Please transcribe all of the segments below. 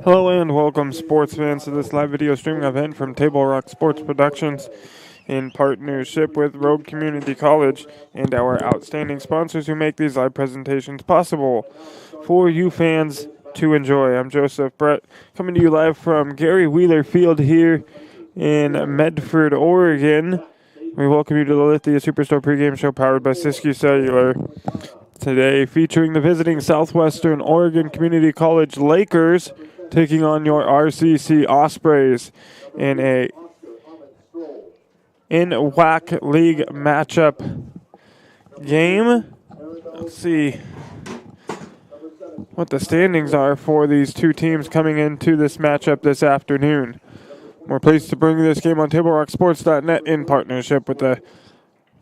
Hello and welcome sports fans to this live video streaming event from Table Rock Sports Productions in partnership with Rogue Community College and our outstanding sponsors who make these live presentations possible for you fans to enjoy. I'm Joseph Brett coming to you live from Gary Wheeler Field here in Medford, Oregon. We welcome you to the Lithia Superstore pregame show powered by Siskiyou Cellular. Today featuring the visiting Southwestern Oregon Community College Lakers taking on your RCC Ospreys in a WAC League matchup game. Let's see what the standings are for these two teams coming into this matchup this afternoon. We're pleased to bring this game on TableRockSports.net in partnership with the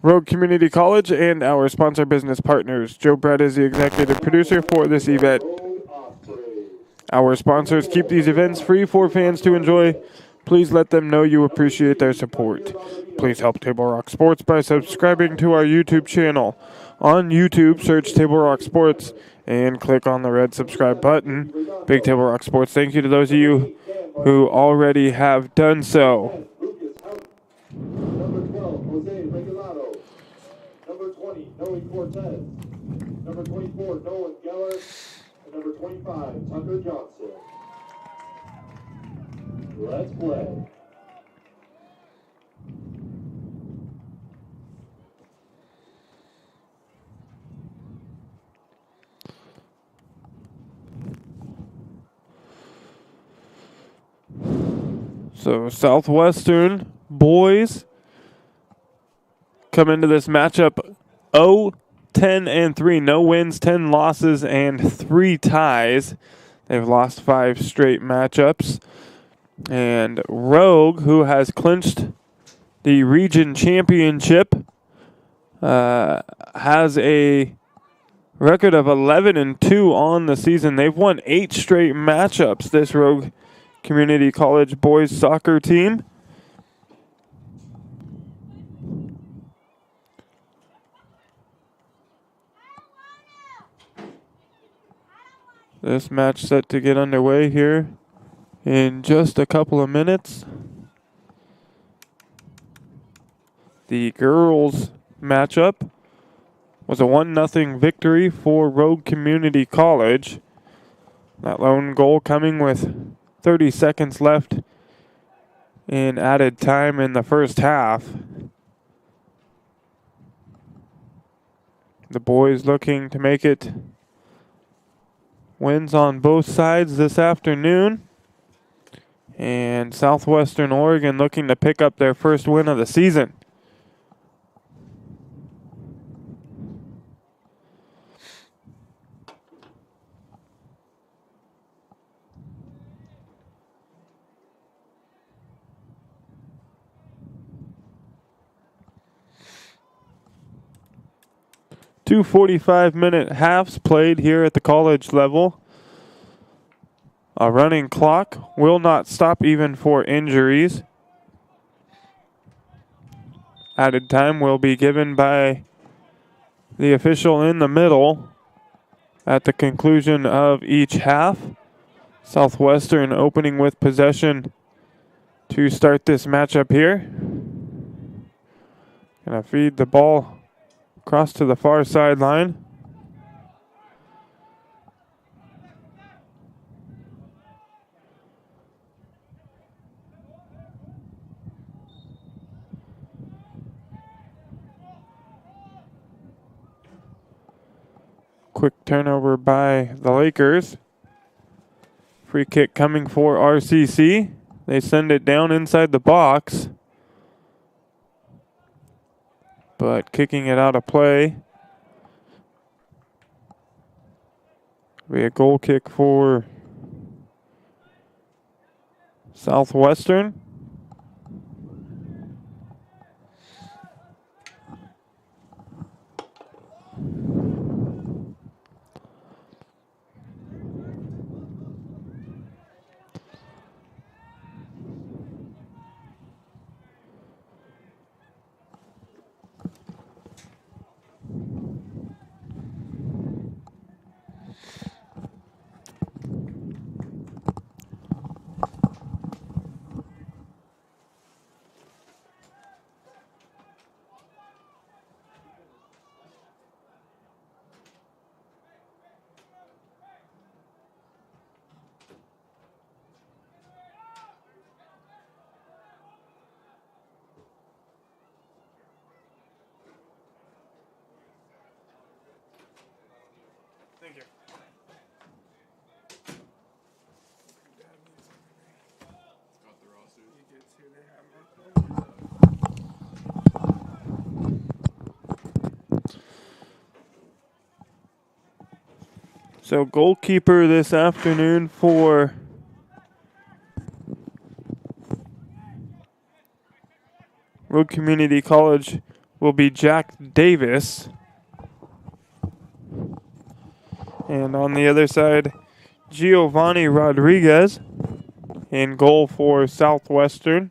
Rogue Community College and our sponsor business partners. Joe Brett is the executive producer for this event. Our sponsors keep these events free for fans to enjoy. Please let them know you appreciate their support. Please help Table Rock Sports by subscribing to our YouTube channel. On YouTube, search Table Rock Sports and click on the red subscribe button. Big Table Rock Sports, thank you to those of you who already have done so. Number 12, Jose Regalado. Number 20, Noe Cortez. Number 24, Nolan Geller. And number 25, Tucker Johnson. Let's play. So Southwestern boys come into this matchup 0-10-3. No wins, 10 losses, and 3 ties. They've lost 5 straight matchups. And Rogue, who has clinched the region championship, has a record of 11-2 on the season. They've won 8 straight matchups, this Rogue Community College boys soccer team. This match set to get underway here in just a couple of minutes. The girls matchup was a 1-0 victory for Rogue Community College. That lone goal coming with 30 seconds left in added time in the first half. The boys looking to make it wins on both sides this afternoon. And Southwestern Oregon looking to pick up their first win of the season. Two 45-minute halves played here at the college level. A running clock will not stop even for injuries. Added time will be given by the official in the middle at the conclusion of each half. Southwestern opening with possession to start this matchup here. Gonna feed the ball across to the far sideline. Quick turnover by the Lakers. Free kick coming for RCC. They send it down inside the box, but kicking it out of play. Be a goal kick for Southwestern. Thank you. Got the roster. You get to, they have So goalkeeper this afternoon for Road Community College will be Jack Davis. And on the other side, Giovanni Rodriguez in goal for Southwestern.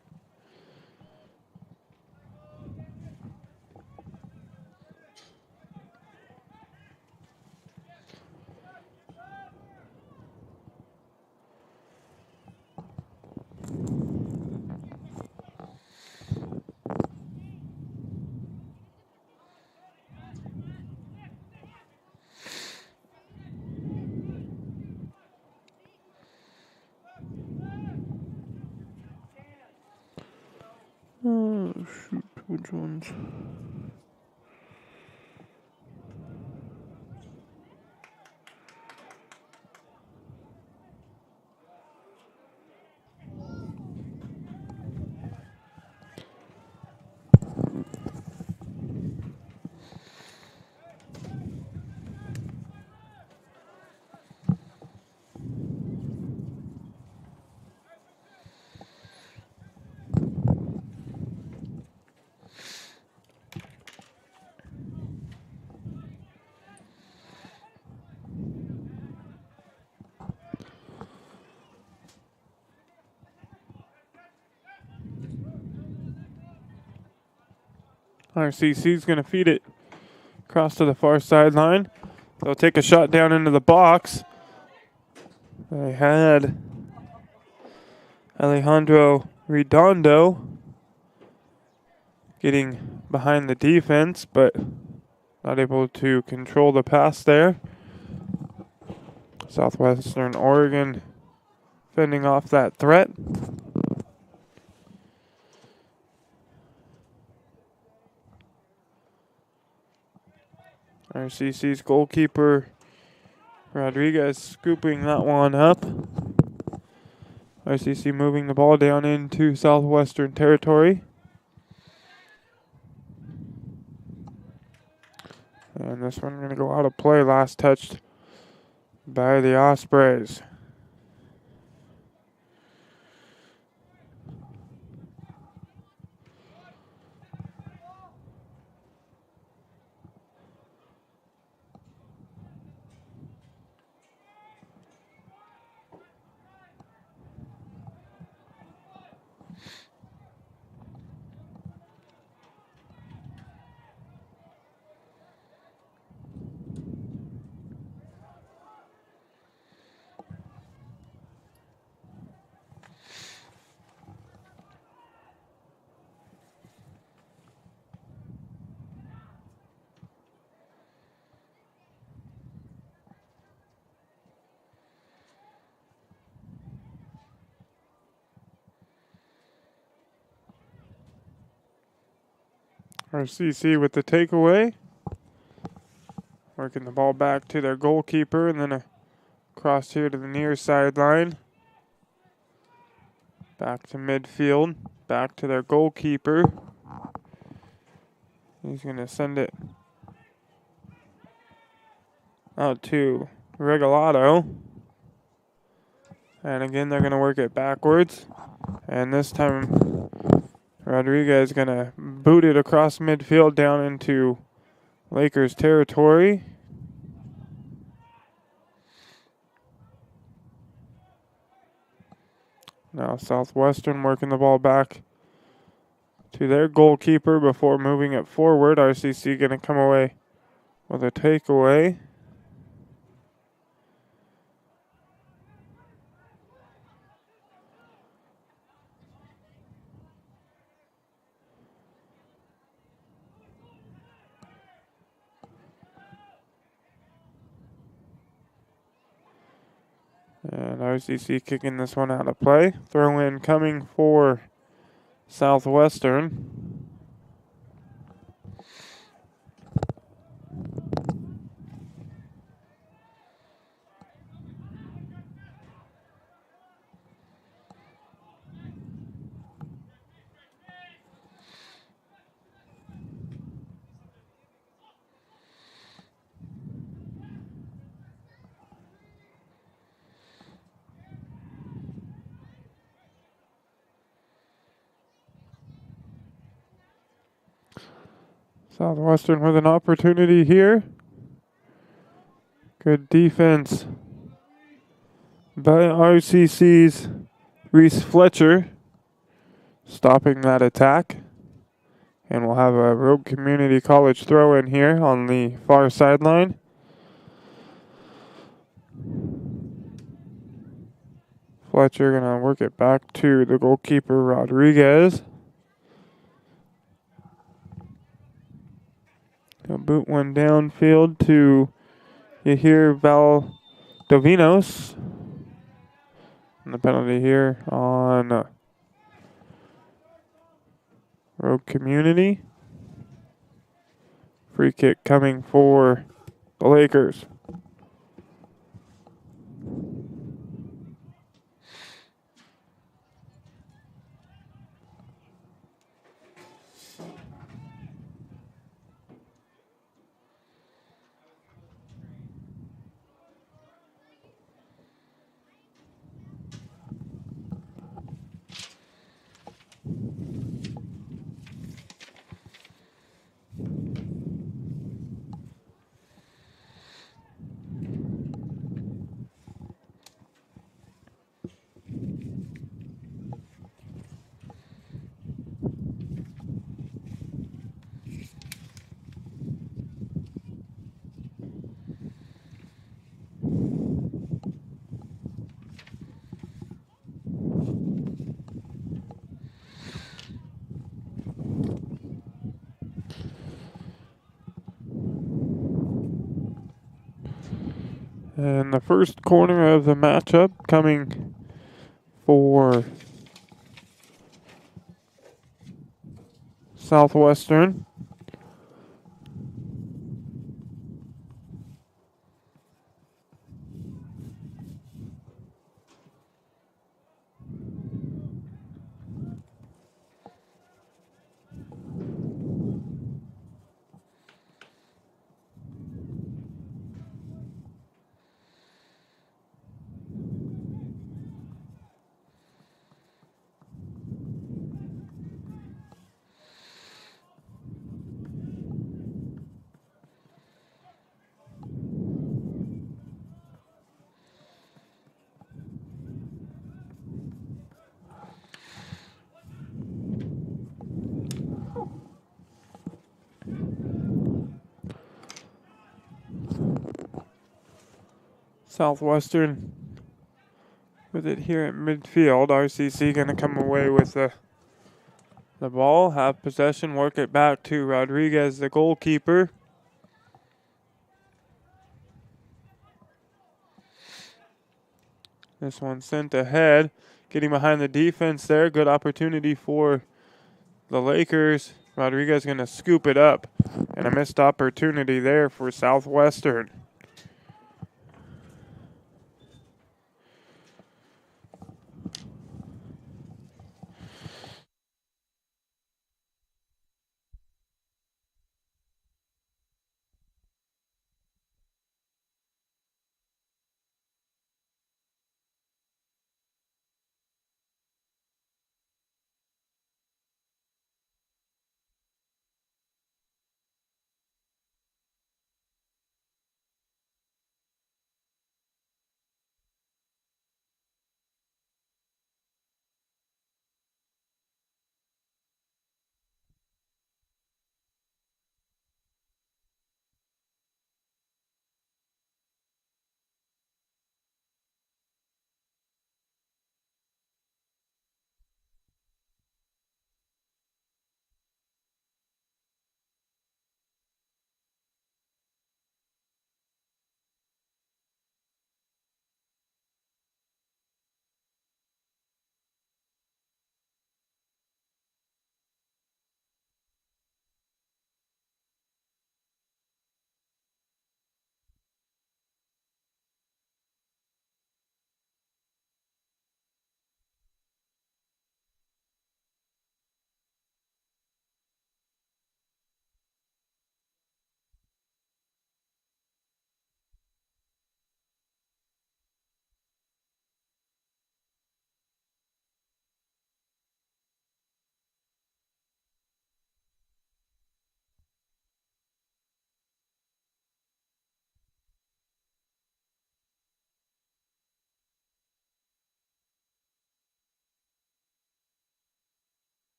Oh, shoot, which ones? RCC's going to feed it across to the far sideline. They'll take a shot down into the box. They had Alejandro Redondo getting behind the defense, but not able to control the pass there. Southwestern Oregon fending off that threat. RCC's goalkeeper Rodriguez scooping that one up. RCC moving the ball down into Southwestern territory. And this one going to go out of play, last touched by the Ospreys. RCC with the takeaway. Working the ball back to their goalkeeper and then across here to the near sideline. Back to midfield. Back to their goalkeeper. He's going to send it out to Regalado. And again, they're going to work it backwards. And this time, Rodriguez is going to boot it across midfield down into Lakers territory. Now Southwestern working the ball back to their goalkeeper before moving it forward. RCC going to come away with a takeaway. And RCC kicking this one out of play. Throw in coming for Southwestern. Southwestern with an opportunity here. Good defense by RCC's Reese Fletcher, stopping that attack. And we'll have a Rogue Community College throw in here on the far sideline. Fletcher gonna work it back to the goalkeeper Rodriguez. He'll boot one downfield to Yahir Valdovinos. And the penalty here on Rogue Community. Free kick coming for the Lakers. And the first corner of the matchup coming for Southwestern. Southwestern with it here at midfield. RCC going to come away with the ball, have possession, work it back to Rodriguez, the goalkeeper. This one sent ahead, getting behind the defense there. Good opportunity for the Lakers. Rodriguez going to scoop it up, and a missed opportunity there for Southwestern.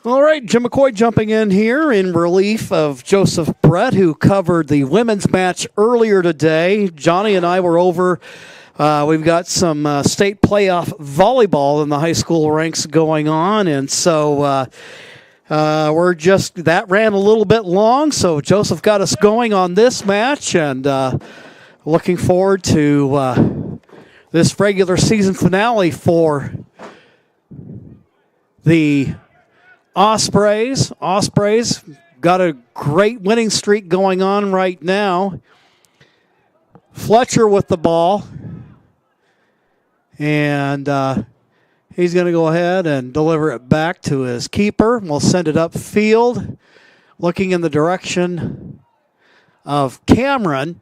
All right, Jim McCoy jumping in here in relief of Joseph Brett, who covered the women's match earlier today. Johnny and I were over. We've got some state playoff volleyball in the high school ranks going on, and so that ran a little bit long, so Joseph got us going on this match, and looking forward to this regular season finale for the Ospreys. Ospreys got a great winning streak going on right now. Fletcher with the ball. And he's going to go ahead and deliver it back to his keeper. We'll send it upfield. Looking in the direction of Cameron.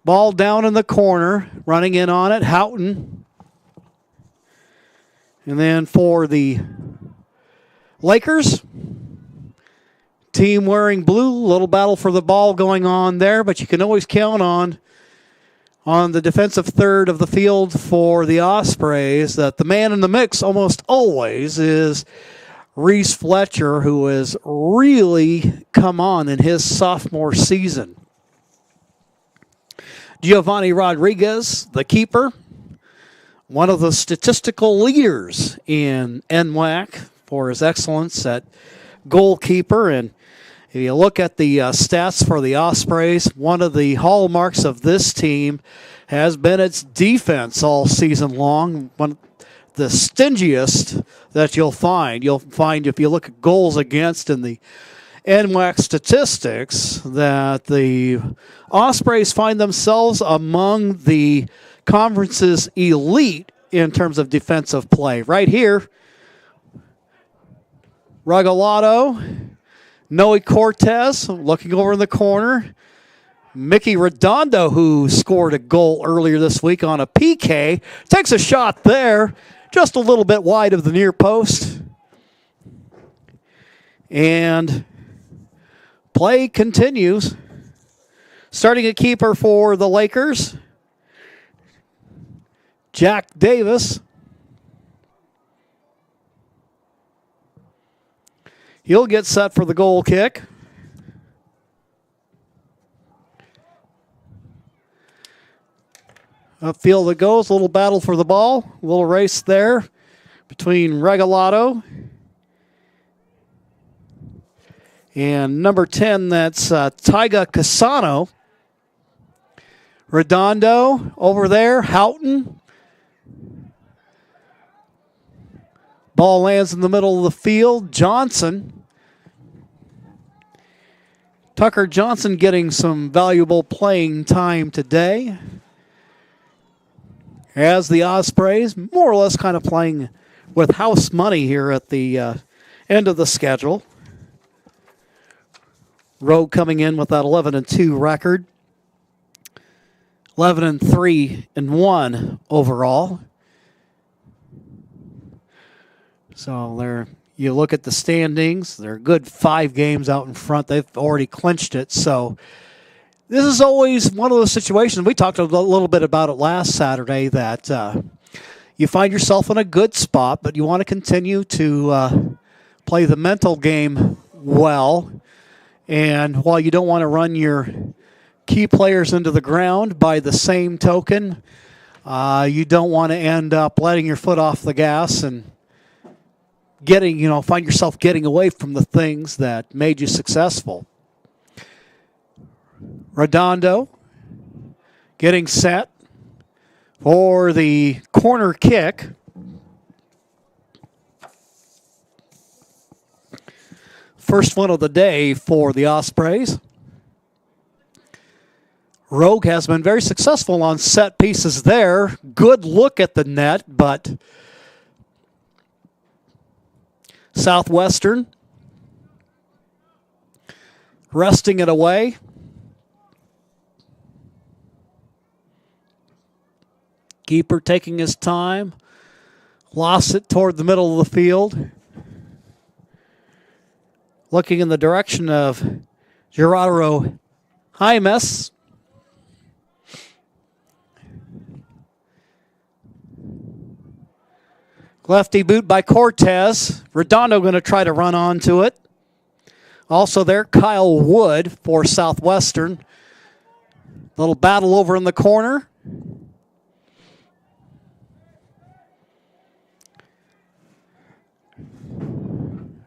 Ball down in the corner. Running in on it, Houghton. And then for the Lakers, team wearing blue, little battle for the ball going on there, but you can always count on the defensive third of the field for the Ospreys that the man in the mix almost always is Reese Fletcher, who has really come on in his sophomore season. Giovanni Rodriguez, the keeper, one of the statistical leaders in NWAC for his excellence at goalkeeper. And if you look at the stats for the Ospreys, one of the hallmarks of this team has been its defense all season long. One of the stingiest that you'll find. You'll find if you look at goals against in the NWAC statistics that the Ospreys find themselves among the conference's elite in terms of defensive play. Right here, Regalado, Noe Cortez looking over in the corner. Mickey Redondo, who scored a goal earlier this week on a PK, takes a shot there, just a little bit wide of the near post. And play continues. Starting a keeper for the Lakers, Jack Davis. He'll get set for the goal kick. Upfield it goes. A little battle for the ball. A little race there between Regalado and number 10, that's Tyga Casano. Redondo over there. Houghton. Ball lands in the middle of the field. Johnson. Tucker Johnson getting some valuable playing time today. As the Ospreys, more or less kind of playing with house money here at the end of the schedule. Rogue coming in with that 11-2 record. 11-3-1 overall. So there, you look at the standings, they're a good 5 games out in front. They've already clinched it. So this is always one of those situations. We talked a little bit about it last Saturday that you find yourself in a good spot, but you want to continue to play the mental game well. And while you don't want to run your key players into the ground, by the same token, you don't want to end up letting your foot off the gas and find yourself getting away from the things that made you successful. Redondo getting set for the corner kick. First one of the day for the Ospreys. Rogue has been very successful on set pieces there. Good look at the net, but Southwestern wresting it away. Keeper taking his time. Lost it toward the middle of the field. Looking in the direction of Gerardo Jaimes. Lefty boot by Cortez. Redondo going to try to run onto it. Also there, Kyle Wood for Southwestern. Little battle over in the corner.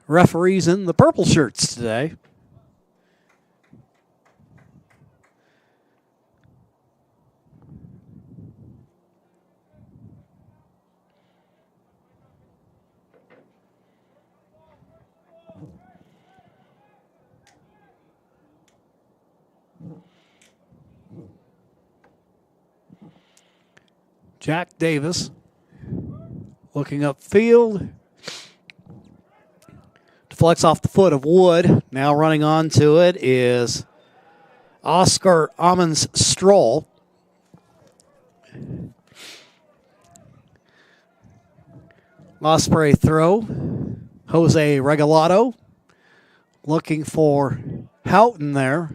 Referees in the purple shirts today. Jack Davis looking upfield. Deflects off the foot of Wood. Now running onto it is Oscar Ammons Stroll. Osprey throw. Jose Regalado looking for Houghton there.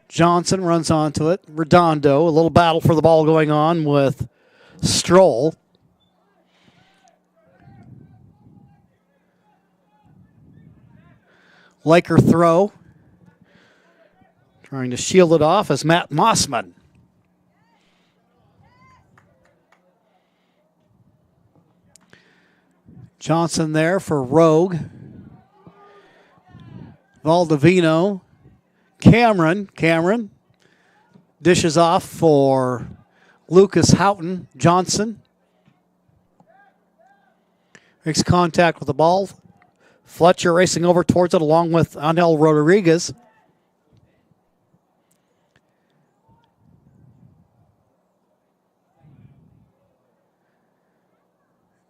Johnson runs onto it. Redondo, a little battle for the ball going on with Stroll. Laker throw. Trying to shield it off as Matt Mossman. Johnson there for Rogue. Valdivino. Cameron dishes off for Lucas Houghton. Johnson makes contact with the ball. Fletcher racing over towards it along with Angel Rodriguez.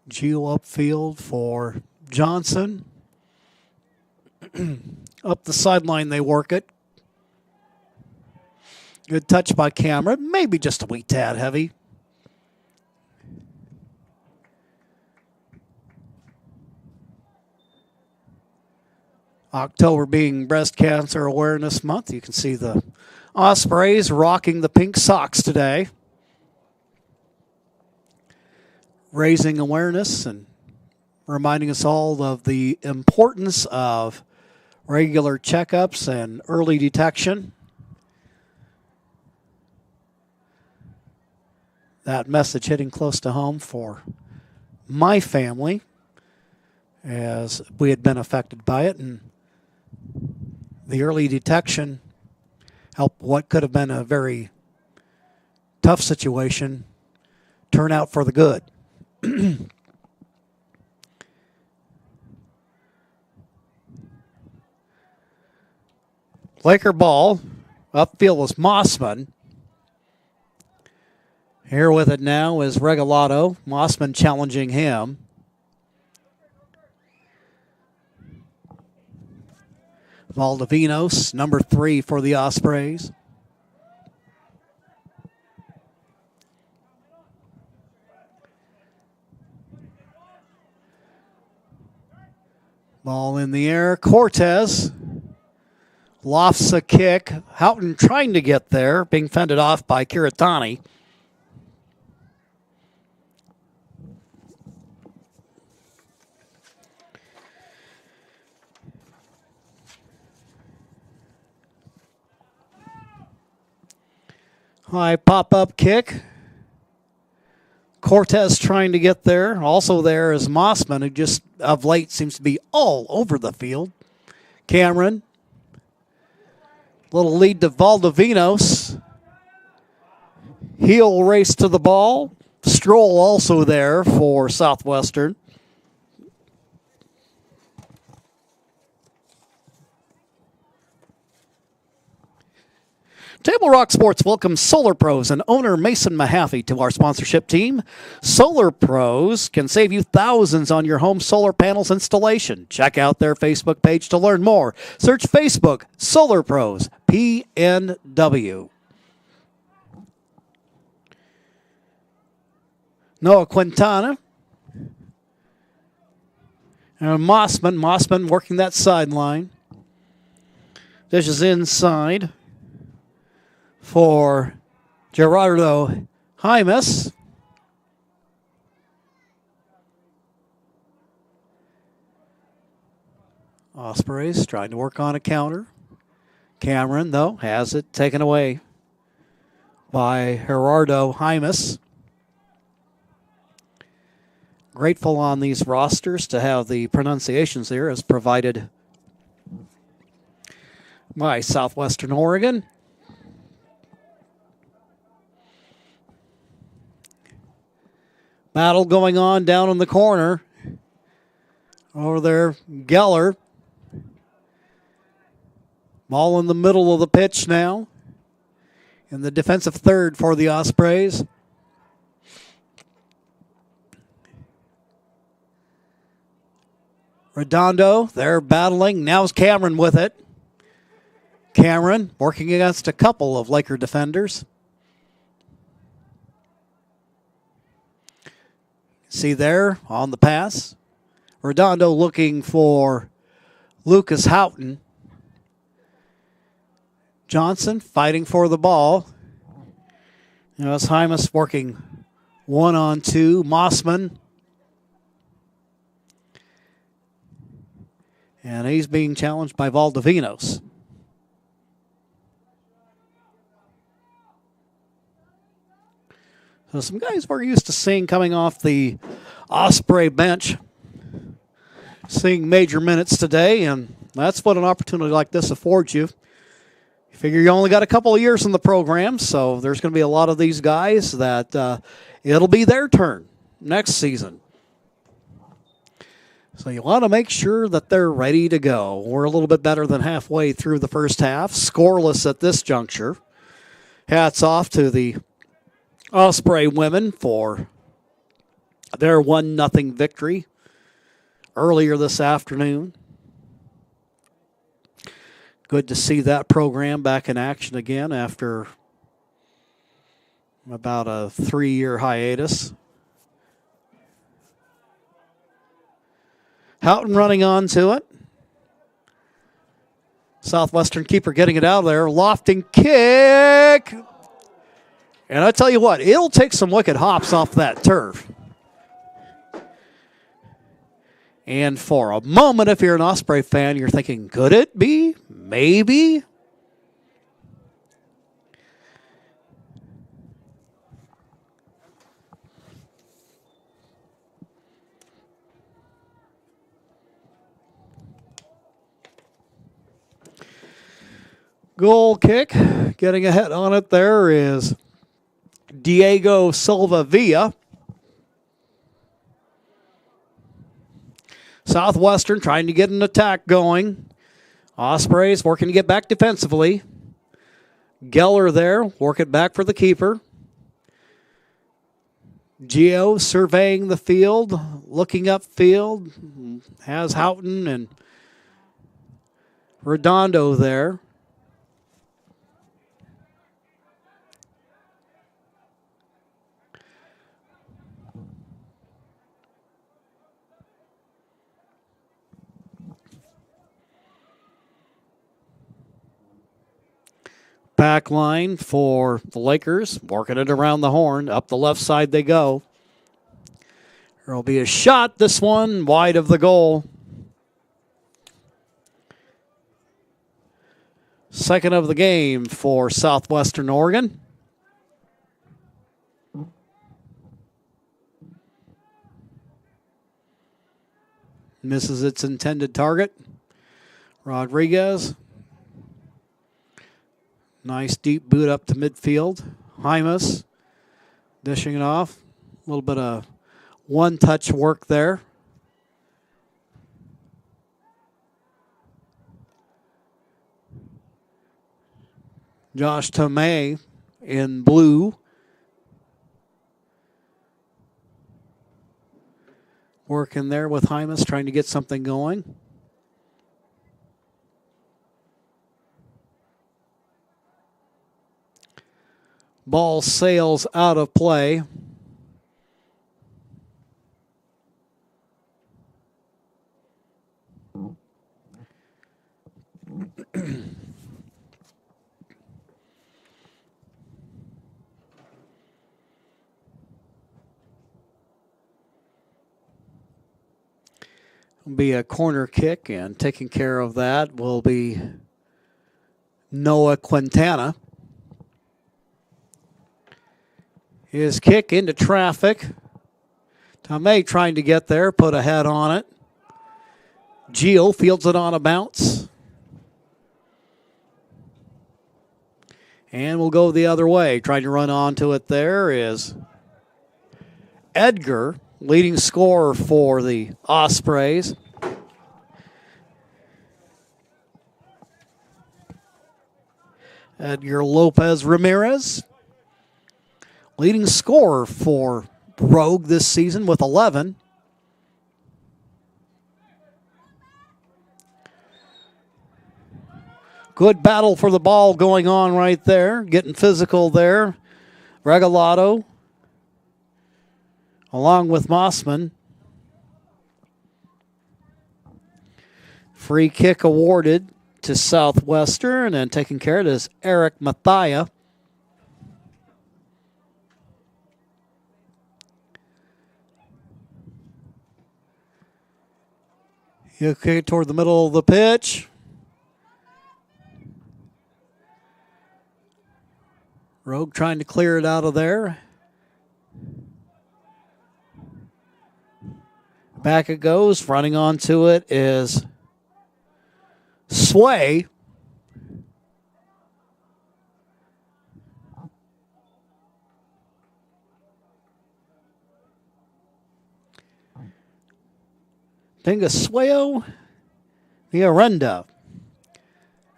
Gio upfield for Johnson. Up the sideline they work it. Good touch by Cameron. Maybe just a wee tad heavy. October being Breast Cancer Awareness Month. You can see the Ospreys rocking the pink socks today. Raising awareness and reminding us all of the importance of regular checkups and early detection. That message hitting close to home for my family as we had been affected by it, and the early detection helped what could have been a very tough situation turn out for the good. Laker ball. Upfield was Mossman. Here with it now is Regalado. Mossman challenging him. Valdivinos, number 3 for the Ospreys. Ball in the air. Cortez lofts a kick. Houghton trying to get there, being fended off by Kiritani. High pop-up kick. Cortez trying to get there. Also there is Mossman, who just of late seems to be all over the field. Cameron. Little lead to Valdivinos. Heel race to the ball. Stroll also there for Southwestern. Table Rock Sports welcomes Solar Pros and owner Mason Mahaffey to our sponsorship team. Solar Pros can save you thousands on your home solar panels installation. Check out their Facebook page to learn more. Search Facebook Solar Pros PNW. Noah Quintana. And Mossman working that sideline. Dishes inside for Gerardo Jaimes. Ospreys trying to work on a counter. Cameron, though, has it taken away by Gerardo Hymas. Grateful on these rosters to have the pronunciations here as provided by Southwestern Oregon. Battle going on down in the corner. Over there, Geller. Ball in the middle of the pitch now. In the defensive third for the Ospreys. Redondo, they're battling. Now's Cameron with it. Cameron working against a couple of Laker defenders. See there on the pass. Redondo looking for Lucas Houghton. Johnson fighting for the ball. Now it's Hymas working 1-on-2. Mossman. And he's being challenged by Valdivinos. So some guys we're used to seeing coming off the Osprey bench, seeing major minutes today, and that's what an opportunity like this affords you. You figure you only got a couple of years in the program, so there's going to be a lot of these guys that it'll be their turn next season. So you want to make sure that they're ready to go. We're a little bit better than halfway through the first half, scoreless at this juncture. Hats off to the Osprey women for their 1-0 victory earlier this afternoon. Good to see that program back in action again after about a 3-year hiatus. Houghton running on to it. Southwestern keeper getting it out of there. Lofting kick. And I tell you what, it'll take some wicked hops off that turf. And for a moment, if you're an Osprey fan, you're thinking, could it be? Maybe. Goal kick. Getting ahead on it there is Diego Silva Villa. Southwestern trying to get an attack going. Ospreys working to get back defensively. Geller there, work it back for the keeper. Gio surveying the field, looking upfield. Has Houghton and Redondo there. Back line for the Lakers, working it around the horn. Up the left side they go. There will be a shot, this one wide of the goal. Second of the game for Southwestern Oregon. Misses its intended target. Rodriguez. Nice deep boot up to midfield. Hymas dishing it off. A little bit of one-touch work there. Josh Tomei in blue. Working there with Hymas, trying to get something going. Ball sails out of play. Be a corner kick, and taking care of that will be Noah Quintana. His kick into traffic. Tomei trying to get there, put a head on it. Gio fields it on a bounce. And we'll go the other way. Trying to run onto it there is Edgar, leading scorer for the Ospreys. Edgar Lopez Ramirez, leading scorer for Rogue this season with 11. Good battle for the ball going on right there. Getting physical there. Regalado along with Mossman. Free kick awarded to Southwestern, and taking care of it is Eric Mathia. He'll kick it toward the middle of the pitch. Rogue trying to clear it out of there. Back it goes. Running onto it is Sway. Pingaswayo Viarenda.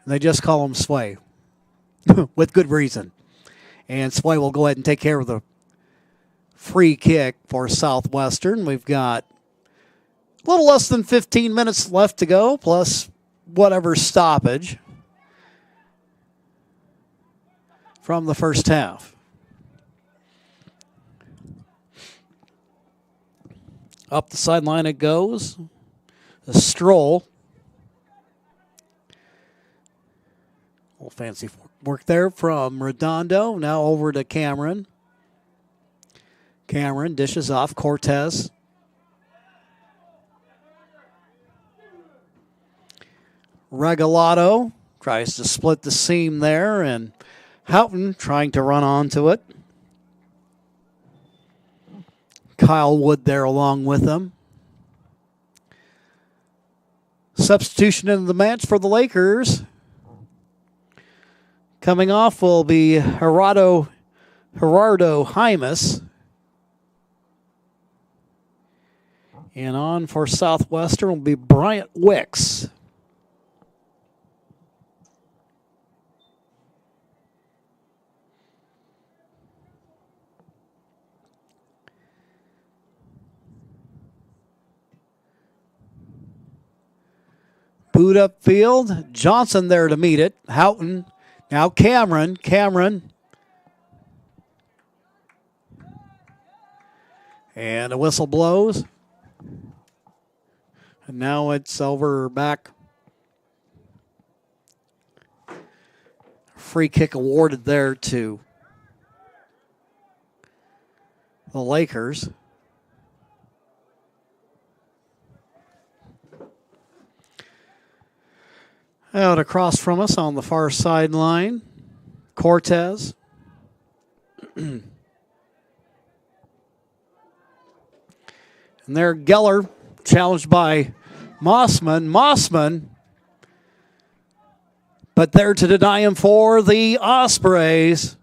They just call him Sway with good reason. And Sway will go ahead and take care of the free kick for Southwestern. We've got a little less than 15 minutes left to go, plus whatever stoppage from the first half. Up the sideline it goes. A stroll. A little fancy work there from Redondo. Now over to Cameron. Cameron dishes off Cortez. Regalado tries to split the seam there, and Houghton trying to run onto it. Kyle Wood there along with them. Substitution in the match for the Lakers. Coming off will be Gerardo Jaimes. And on for Southwestern will be Bryant Wicks. Boot up field. Johnson there to meet it. Houghton. Now Cameron. And a whistle blows. And now it's over back. Free kick awarded there to the Lakers. Out across from us on the far sideline, Cortez. And there Geller, challenged by Mossman, but there to deny him for the Ospreys.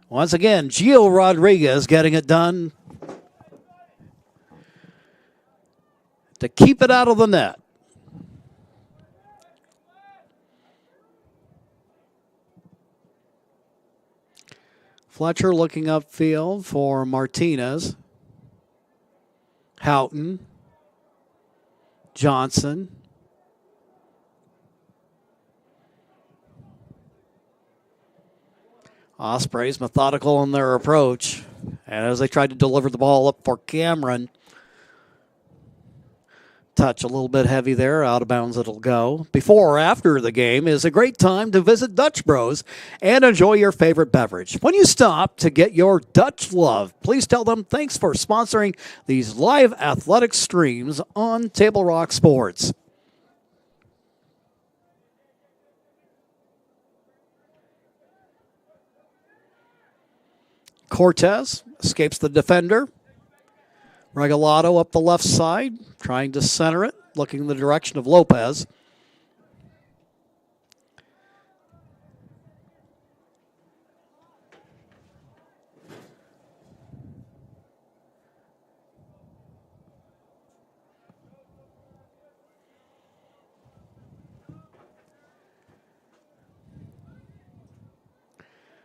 Once again, Gio Rodriguez getting it done to keep it out of the net. Fletcher looking upfield for Martinez. Houghton. Johnson. Ospreys methodical in their approach. And as they tried to deliver the ball up for Cameron, touch a little bit heavy there. Out of bounds it'll go. Before or after the game is a great time to visit Dutch Bros and enjoy your favorite beverage. When you stop to get your Dutch love, please tell them thanks for sponsoring these live athletic streams on Table Rock Sports. Cortez escapes the defender. Regalado up the left side, trying to center it, looking in the direction of Lopez.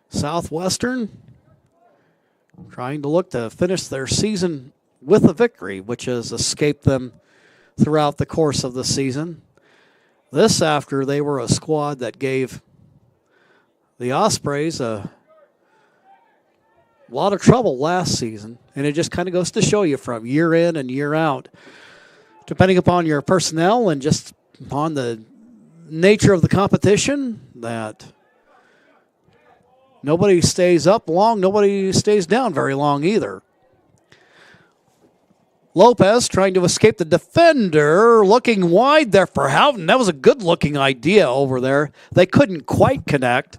Southwestern trying to look to finish their season with a victory, which has escaped them throughout the course of the season. This after they were a squad that gave the Ospreys a lot of trouble last season, and it just kind of goes to show you from year in and year out, depending upon your personnel and just upon the nature of the competition, that nobody stays up long, nobody stays down very long either. Lopez trying to escape the defender, looking wide there for Houghton. That was a good-looking idea over there. They couldn't quite connect.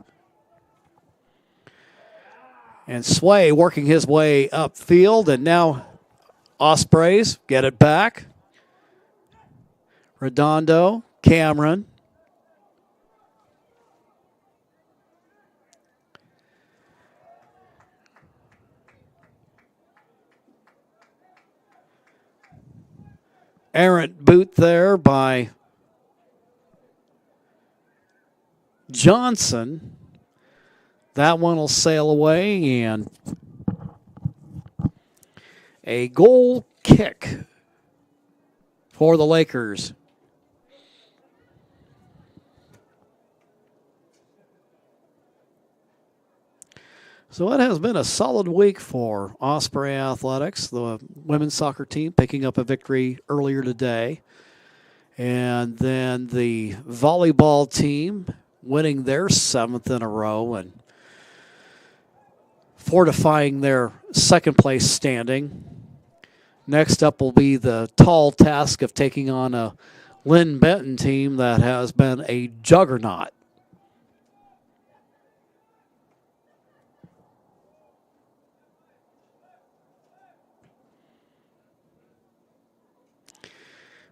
And Sway working his way upfield, and now Ospreys get it back. Redondo, Cameron. Errant boot there by Johnson. That one will sail away, and a goal kick for the Lakers. So it has been a solid week for Osprey Athletics, the women's soccer team picking up a victory earlier today. And then the volleyball team winning their 7th in a row and fortifying their second place standing. Next up will be the tall task of taking on a Lynn Benton team that has been a juggernaut.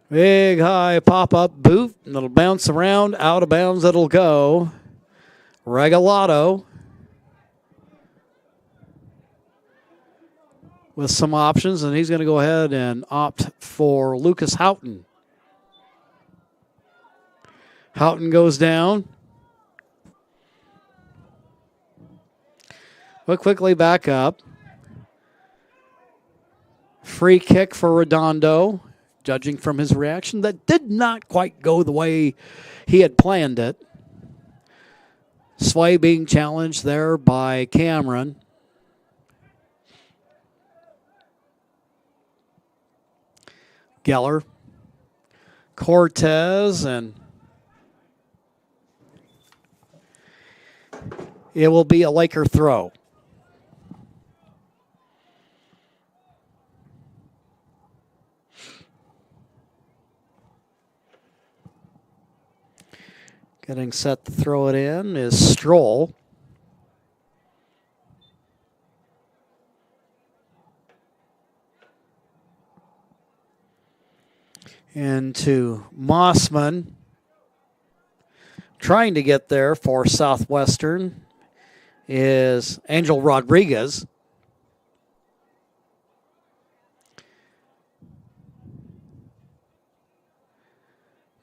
Big high pop-up boot, and it'll bounce around, out of bounds it'll go. Regalado with some options, and he's going to go ahead and opt for Lucas Houghton. Houghton goes down. But quickly back up. Free kick for Redondo. Judging from his reaction, that did not quite go the way he had planned it. Sway being challenged there by Cameron. Geller. Cortez, and it will be a Laker throw. Getting set to throw it in is Stroll. And to Mossman. Trying to get there for Southwestern is Angel Rodriguez.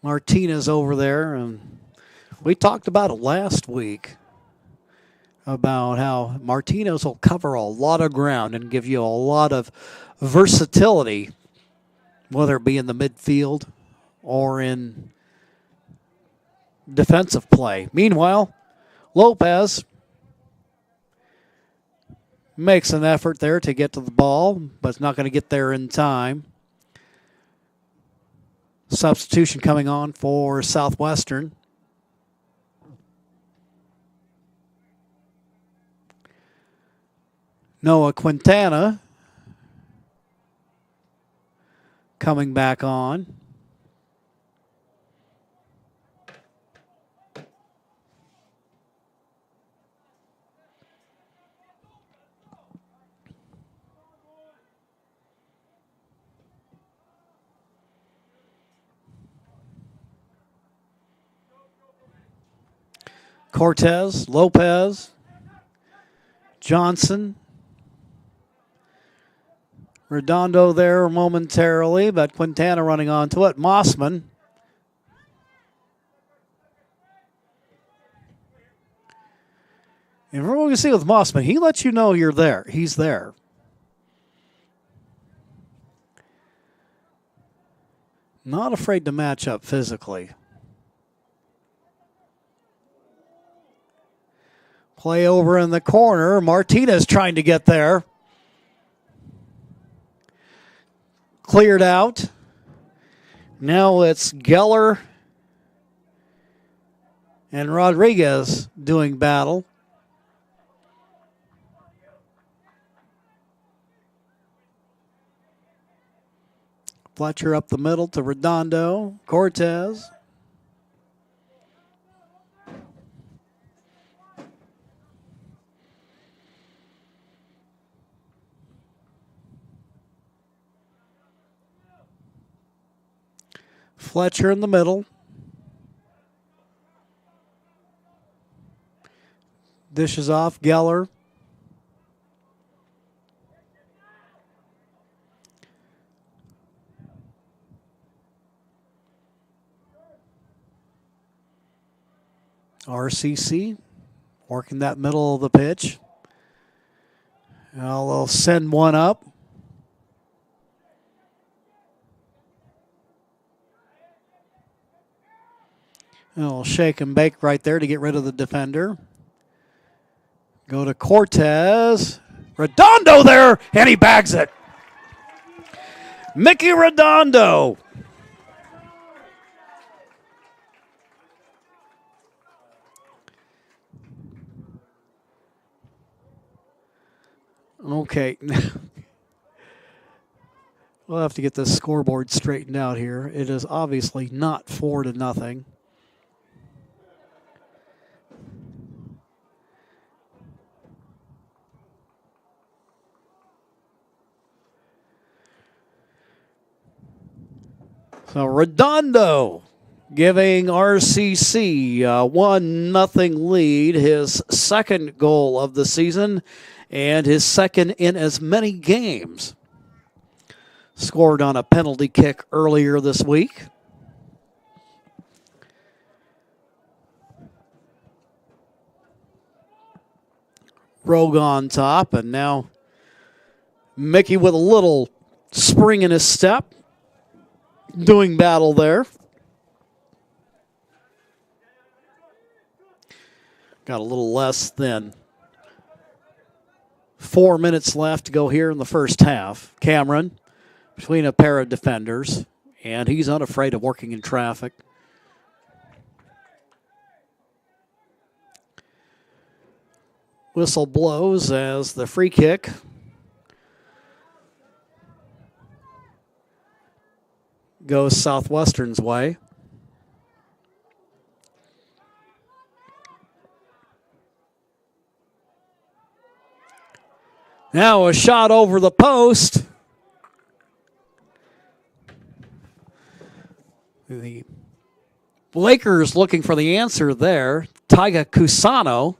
Martinez over there, and we talked about it last week about how Martinez will cover a lot of ground and give you a lot of versatility, whether it be in the midfield or in defensive play. Meanwhile, Lopez makes an effort there to get to the ball, but it's not going to get there in time. Substitution coming on for Southwestern. Noah Quintana coming back on. Cortez, Lopez, Johnson, Redondo there momentarily, but Quintana running onto it. Mossman. And from what we can see with Mossman, he lets you know you're there. He's there. Not afraid to match up physically. Play over in the corner. Martinez trying to get there. Cleared out. Now it's Geller and Rodriguez doing battle. Fletcher up the middle to Redondo. Cortez. Fletcher in the middle. Dishes off Geller. RCC working that middle of the pitch. Now they'll send one up. They'll shake and bake right there to get rid of the defender. Go to Cortez. Redondo there, and he bags it. Mickey Redondo. Okay. We'll have to get this scoreboard straightened out here. It is obviously not 4-0. So Redondo giving RCC a 1-0 lead, his second goal of the season and his second in as many games. Scored on a penalty kick earlier this week. Rogue on top, and now Mickey with a little spring in his step. Doing battle there. Got a little less than 4 minutes left to go here in the first half. Cameron between a pair of defenders, and he's unafraid of working in traffic. Whistle blows as the free kick goes Southwestern's way. Now a shot over the post. The Lakers looking for the answer there. Taiga Cusano.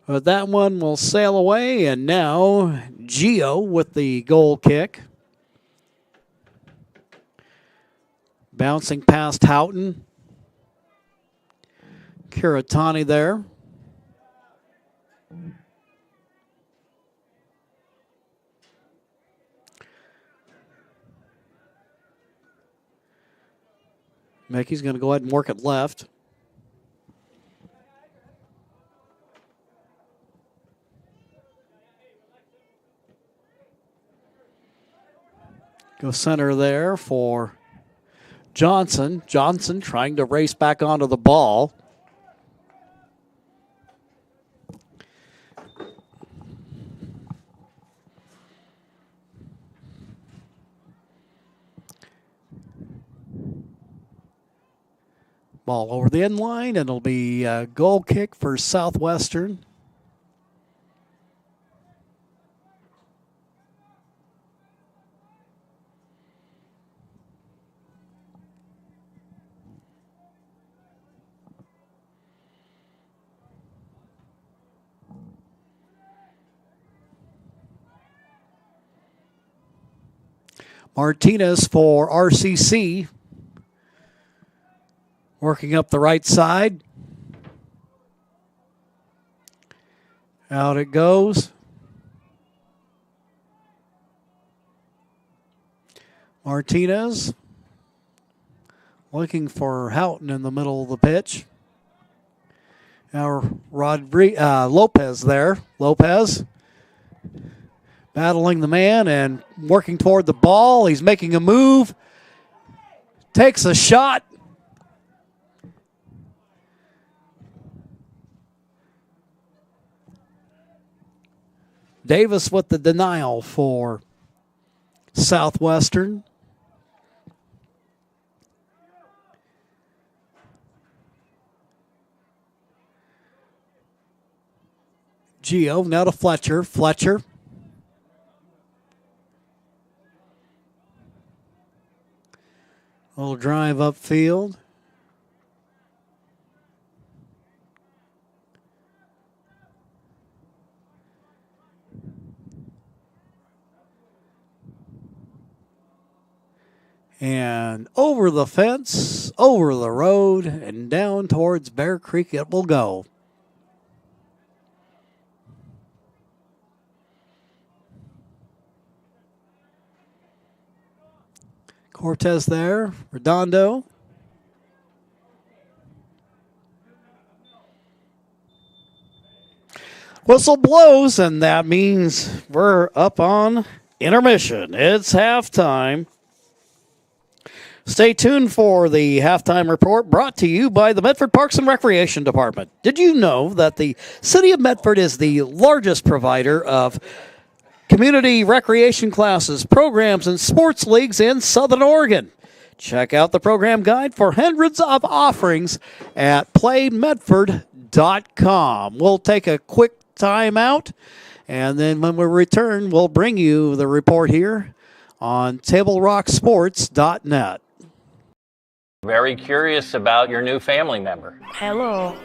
But that one will sail away, and now Gio with the goal kick. Bouncing past Houghton. Kiratani there. Mickey's going to go ahead and work it left. Go center there for Johnson. Johnson trying to race back onto the ball. Ball over the end line, and it'll be a goal kick for Southwestern. Martinez for RCC. Working up the right side. Out it goes. Martinez looking for Houghton in the middle of the pitch. Now Lopez there. Lopez battling the man and working toward the ball. He's making a move. Takes a shot. Davis with the denial for Southwestern. Gio now to Fletcher. Fletcher. Little drive upfield. And over the fence, over the road, and down towards Bear Creek it will go. Cortez there, Redondo. Whistle blows, and that means we're up on intermission. It's halftime. Stay tuned for the halftime report brought to you by the Medford Parks and Recreation Department. Did you know that the City of Medford is the largest provider of community recreation classes, programs, and sports leagues in Southern Oregon? Check out the program guide for hundreds of offerings at playmedford.com. We'll take a quick time out, and then when we return, we'll bring you the report here on TableRockSports.net. Very curious about your new family member. Hello.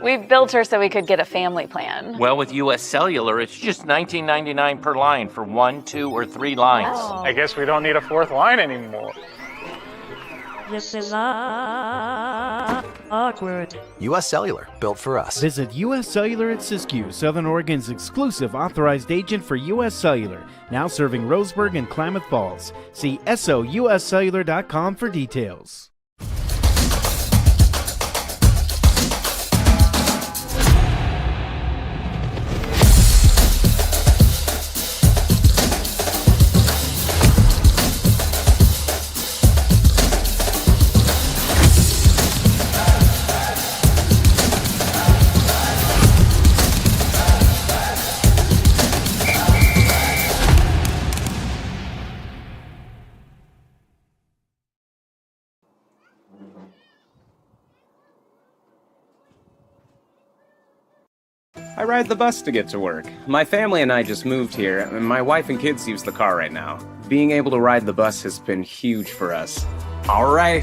We built her so we could get a family plan. Well, with U.S. Cellular, it's just $19.99 per line for 1, 2, or 3 lines. Oh. I guess we don't need a fourth line anymore. This is awkward. U.S. Cellular, built for us. Visit U.S. Cellular at Siskiyou, Southern Oregon's exclusive authorized agent for U.S. Cellular, now serving Roseburg and Klamath Falls. See SOUScellular.com for details. I ride the bus to get to work. My family and I just moved here, and my wife and kids use the car right now. Being able to ride the bus has been huge for us. All right,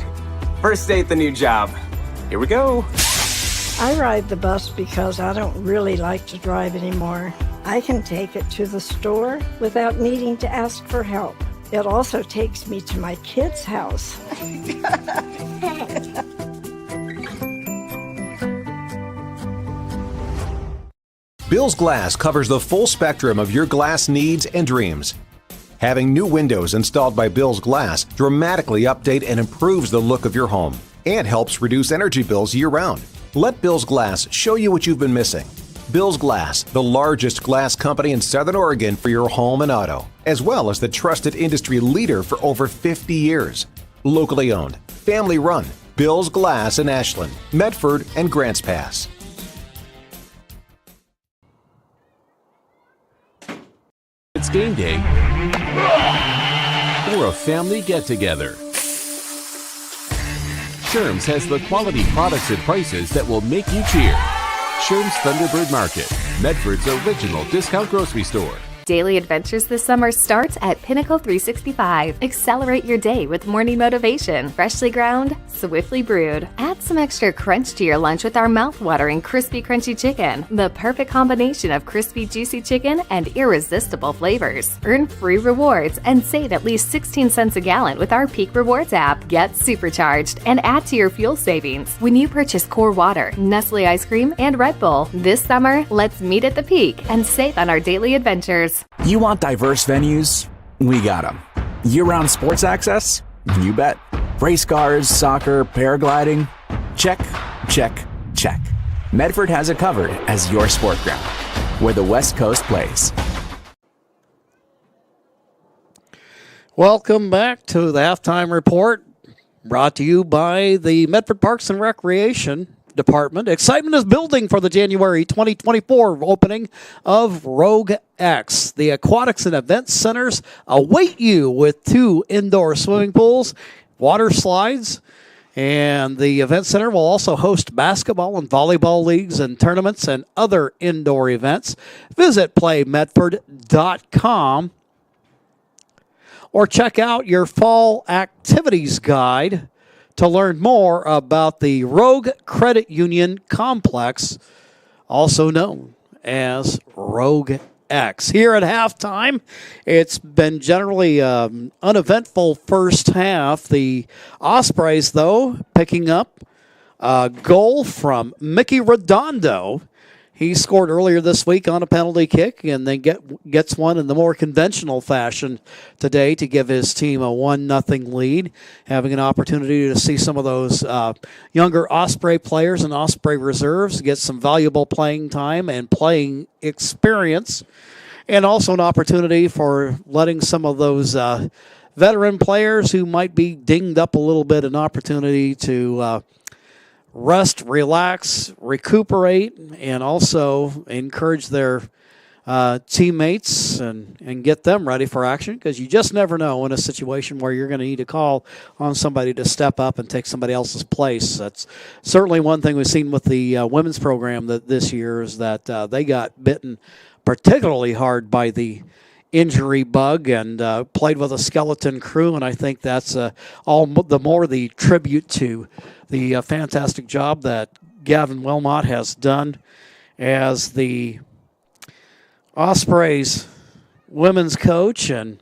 first day at the new job. Here we go. I ride the bus because I don't really like to drive anymore. I can take it to the store without needing to ask for help. It also takes me to my kids' house. Bill's Glass covers the full spectrum of your glass needs and dreams. Having new windows installed by Bill's Glass dramatically update and improves the look of your home and helps reduce energy bills year-round. Let Bill's Glass show you what you've been missing. Bills Glass, the largest glass company in Southern Oregon for your home and auto, as well as the trusted industry leader for over 50 years. Locally owned, family run, Bills Glass in Ashland, Medford, and Grants Pass. It's game day or a family get-together. Sherm's has the quality products and prices that will make you cheer. Sherm's Thunderbird Market, Medford's original discount grocery store. Daily adventures this summer starts at Pinnacle 365. Accelerate your day with morning motivation. Freshly ground, swiftly brewed. Add some extra crunch to your lunch with our mouth-watering crispy crunchy chicken. The perfect combination of crispy juicy chicken and irresistible flavors. Earn free rewards and save at least 16 cents a gallon with our Peak Rewards app. Get supercharged and add to your fuel savings when you purchase Core Water, Nestle Ice Cream, and Red Bull. This summer, let's meet at the Peak and save on our daily adventures. You want diverse venues? We got them. Year-round sports access? You bet. Race cars, soccer, paragliding? Check, check, check. Medford has it covered as your sport ground, where the West Coast plays. Welcome back to the Halftime Report, brought to you by the Medford Parks and Recreation Department. Excitement is building for the January 2024 opening of Rogue X. The Aquatics and Events Centers await you with 2 indoor swimming pools, water slides, and the Event Center will also host basketball and volleyball leagues and tournaments and other indoor events. Visit playmedford.com or check out your fall activities guide to learn more about the Rogue Credit Union Complex, also known as Rogue X. Here at halftime, it's been generally uneventful first half. The Ospreys, though, picking up a goal from Mickey Redondo. He scored earlier this week on a penalty kick and then gets one in the more conventional fashion today to give his team a 1-0 lead, having an opportunity to see some of those younger Osprey players and Osprey reserves get some valuable playing time and playing experience, and also an opportunity for letting some of those veteran players who might be dinged up a little bit an opportunity to rest, relax, recuperate, and also encourage their teammates and get them ready for action, because you just never know in a situation where you're going to need to call on somebody to step up and take somebody else's place. That's certainly one thing we've seen with the women's program this year is that they got bitten particularly hard by the injury bug and played with a skeleton crew, and I think that's all the more the tribute to the fantastic job that Gavin Wilmot has done as the Ospreys women's coach, and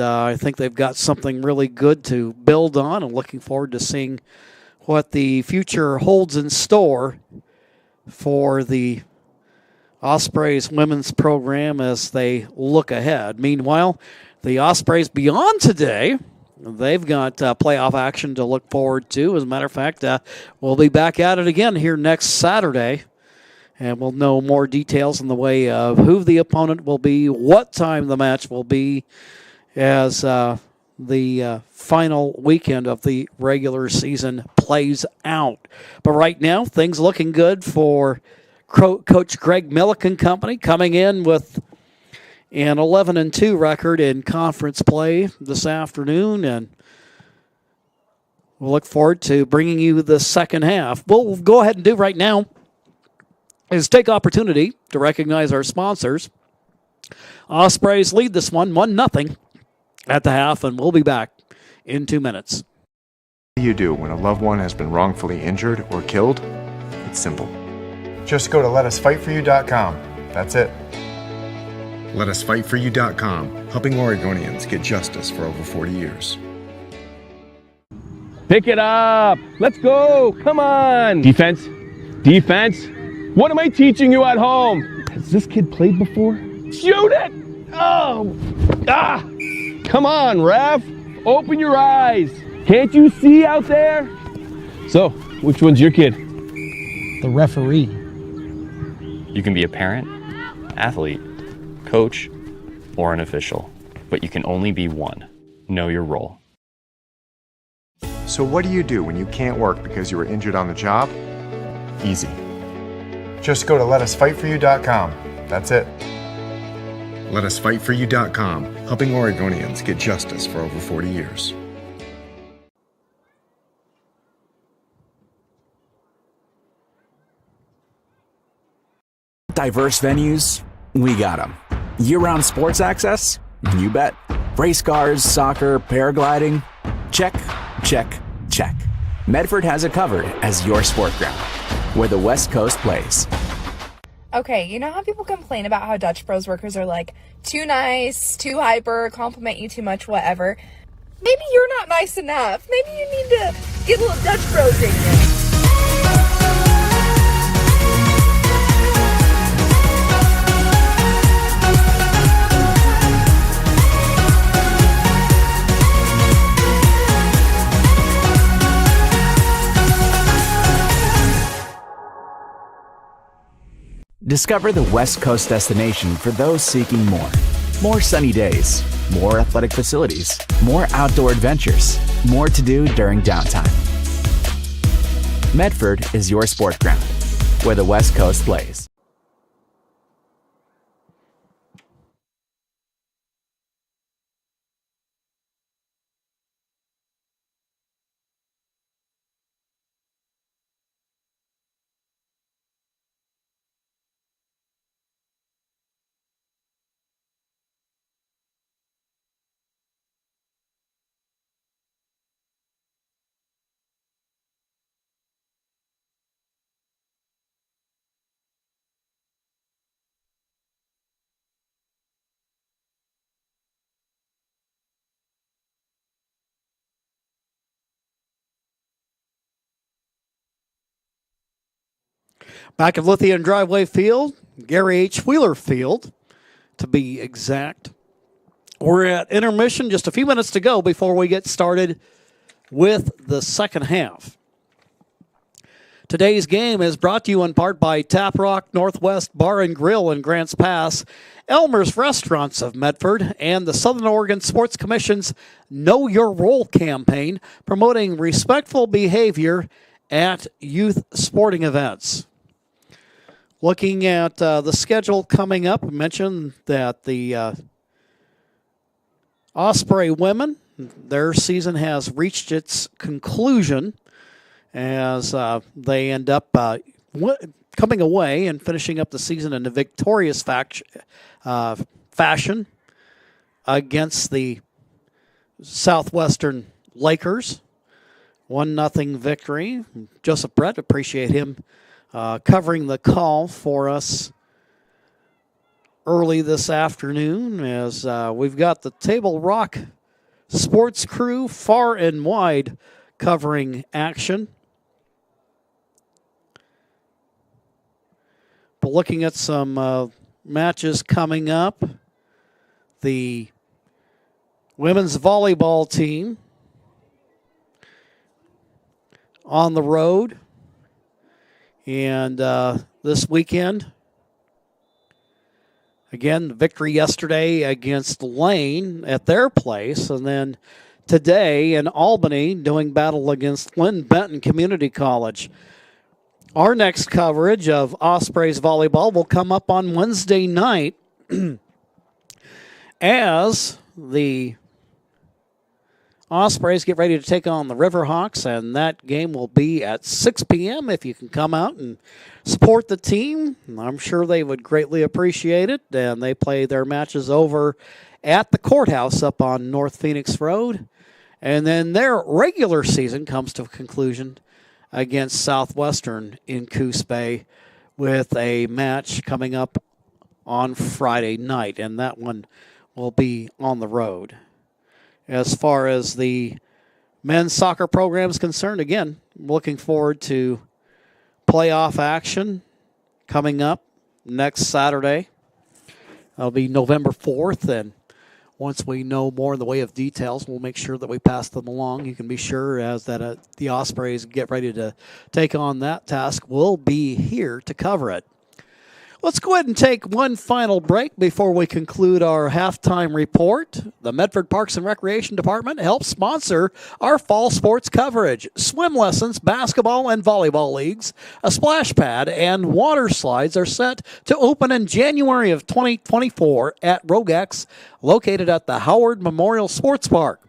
I think they've got something really good to build on, and looking forward to seeing what the future holds in store for the Ospreys women's program as they look ahead. Meanwhile, the Ospreys beyond today, they've got playoff action to look forward to. As a matter of fact, we'll be back at it again here next Saturday, and we'll know more details in the way of who the opponent will be, what time the match will be, as the final weekend of the regular season plays out. But right now, things looking good for Coach Greg Millick and company, coming in with an 11-2 record in conference play this afternoon, and we'll look forward to bringing you the second half. What we'll go ahead and do right now is take opportunity to recognize our sponsors. Ospreys lead this one 1-0 at the half, and we'll be back in 2 minutes. What do you do when a loved one has been wrongfully injured or killed? It's simple. Just go to letusfightforyou.com. That's it. Letusfightforyou.com, helping Oregonians get justice for over 40 years. Pick it up. Let's go. Come on. Defense. Defense. What am I teaching you at home? Has this kid played before? Shoot it. Oh. Ah. Come on, ref. Open your eyes. Can't you see out there? So, which one's your kid? The referee. You can be a parent, athlete, coach, or an official, but you can only be one. Know your role. So what do you do when you can't work because you were injured on the job? Easy. Just go to letusfightforyou.com. That's it. Letusfightforyou.com, helping Oregonians get justice for over 40 years. Diverse venues, we got them. Year-round sports access? You bet. Race cars, soccer, paragliding? Check, check, check. Medford has it covered as your sport ground, where the West Coast plays. Okay, you know how people complain about how Dutch Bros workers are like too nice, too hyper, compliment you too much, whatever? Maybe you're not nice enough. Maybe you need to get a little Dutch Bros in you. Discover the West Coast destination for those seeking more. More sunny days, more athletic facilities, more outdoor adventures, more to do during downtime. Medford is your sport ground, where the West Coast plays. Back at Lithium Driveway Field, Gary H. Wheeler Field, to be exact. We're at intermission, just a few minutes to go before we get started with the second half. Today's game is brought to you in part by Tap Rock Northwest Bar and Grill in Grants Pass, Elmer's Restaurants of Medford, and the Southern Oregon Sports Commission's Know Your Role campaign, promoting respectful behavior at youth sporting events. Looking at the schedule coming up, I mentioned that the Osprey women, their season has reached its conclusion as they end up coming away and finishing up the season in a victorious fashion against the Southwestern Lakers. 1-0 victory. Joseph Brett, appreciate him covering the call for us early this afternoon as we've got the Table Rock sports crew far and wide covering action. But looking at some matches coming up, the women's volleyball team on the road. And this weekend, again, victory yesterday against Lane at their place. And then today in Albany doing battle against Lynn Benton Community College. Our next coverage of Ospreys volleyball will come up on Wednesday night as the Ospreys get ready to take on the Riverhawks, and that game will be at 6 p.m. If you can come out and support the team, I'm sure they would greatly appreciate it. And they play their matches over at the courthouse up on North Phoenix Road. And then their regular season comes to a conclusion against Southwestern in Coos Bay with a match coming up on Friday night, and that one will be on the road. As far as the men's soccer program is concerned, again, looking forward to playoff action coming up next Saturday. That'll be November 4th, and once we know more in the way of details, we'll make sure that we pass them along. You can be sure as that the Ospreys get ready to take on that task, we'll be here to cover it. Let's go ahead and take one final break before we conclude our halftime report. The Medford Parks and Recreation Department helps sponsor our fall sports coverage. Swim lessons, basketball and volleyball leagues, a splash pad, and water slides are set to open in January of 2024 at Rogex, located at the Howard Memorial Sports Park.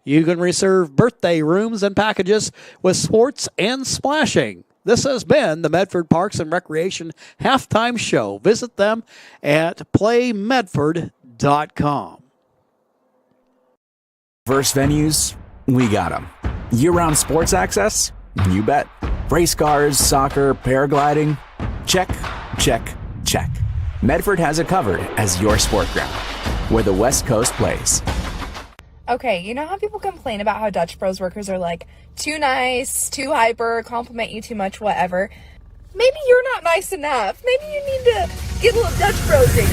You can reserve birthday rooms and packages with sports and splashing. This has been the Medford Parks and Recreation Halftime Show. Visit them at playmedford.com. Diverse venues, we got them. Year-round sports access? You bet. Race cars, soccer, paragliding? Check, check, check. Medford has it covered as your sport ground, where the West Coast plays. Okay, you know how people complain about how Dutch Bros workers are like too nice, too hyper, compliment you too much, whatever? Maybe you're not nice enough. Maybe you need to get a little Dutch Bros in you.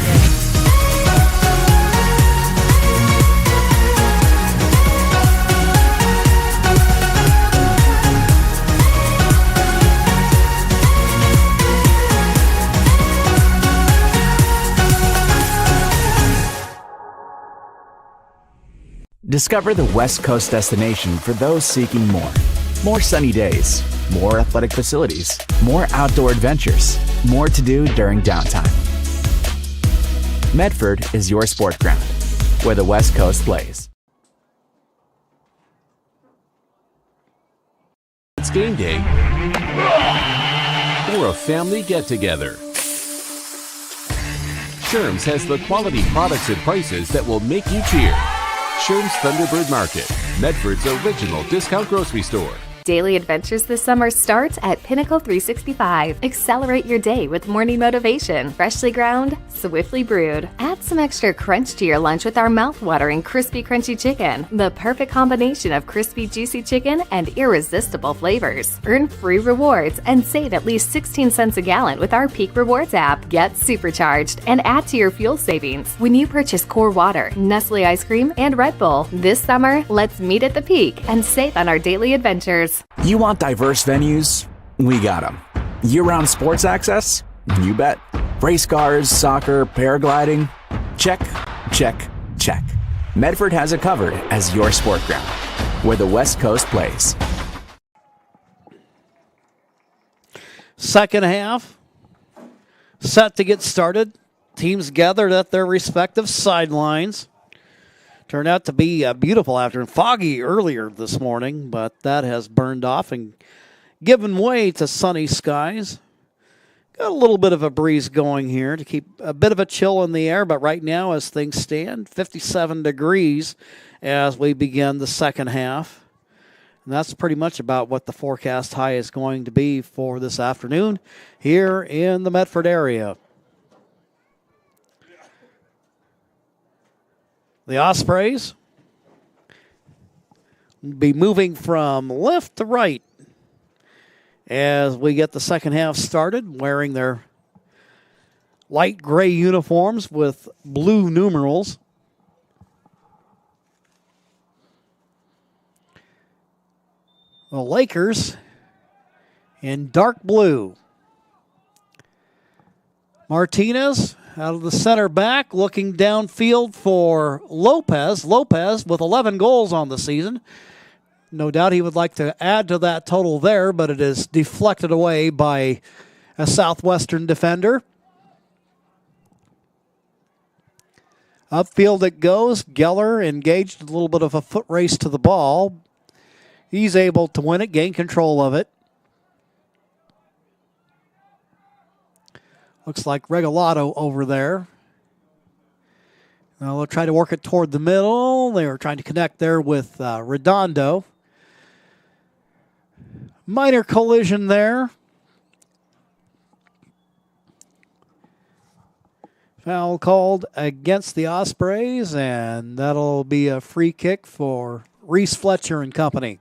Discover the West Coast destination for those seeking more. More sunny days, more athletic facilities, more outdoor adventures, more to do during downtime. Medford is your sport ground, where the West Coast plays. It's game day or a family get-together. Sherm's has the quality products and prices that will make you cheer. Sherm's Thunderbird Market, Medford's original discount grocery store. Daily adventures this summer starts at Pinnacle 365. Accelerate your day with morning motivation. Freshly ground, swiftly brewed. Add some extra crunch to your lunch with our mouth-watering crispy crunchy chicken. The perfect combination of crispy juicy chicken and irresistible flavors. Earn free rewards and save at least 16 cents a gallon with our Peak Rewards app. Get supercharged and add to your fuel savings when you purchase Core Water, Nestle Ice Cream, and Red Bull. This summer, let's meet at the Peak and save on our daily adventures. You want diverse venues? We got them. Year-round sports access? You bet. Race cars, soccer, paragliding? Check, check, check. Medford has it covered as your sport ground, where the West Coast plays. Second half, set to get started. Teams gathered at their respective sidelines. Turned out to be a beautiful afternoon. Foggy earlier this morning, but that has burned off and given way to sunny skies. Got a little bit of a breeze going here to keep a bit of a chill in the air, but right now as things stand, 57 degrees as we begin the second half. And that's pretty much about what the forecast high is going to be for this afternoon here in the Medford area. The Ospreys will be moving from left to right as we get the second half started, wearing their light gray uniforms with blue numerals. The Lakers in dark blue. Martinez out of the center back, looking downfield for Lopez. Lopez with 11 goals on the season. No doubt he would like to add to that total there, but it is deflected away by a Southwestern defender. Upfield it goes. Geller engaged a little bit of a foot race to the ball. He's able to win it, gain control of it. Looks like Regalado over there. Now they'll try to work it toward the middle. They were trying to connect there with Redondo. Minor collision there. Foul called against the Ospreys, and that'll be a free kick for Reese Fletcher and company.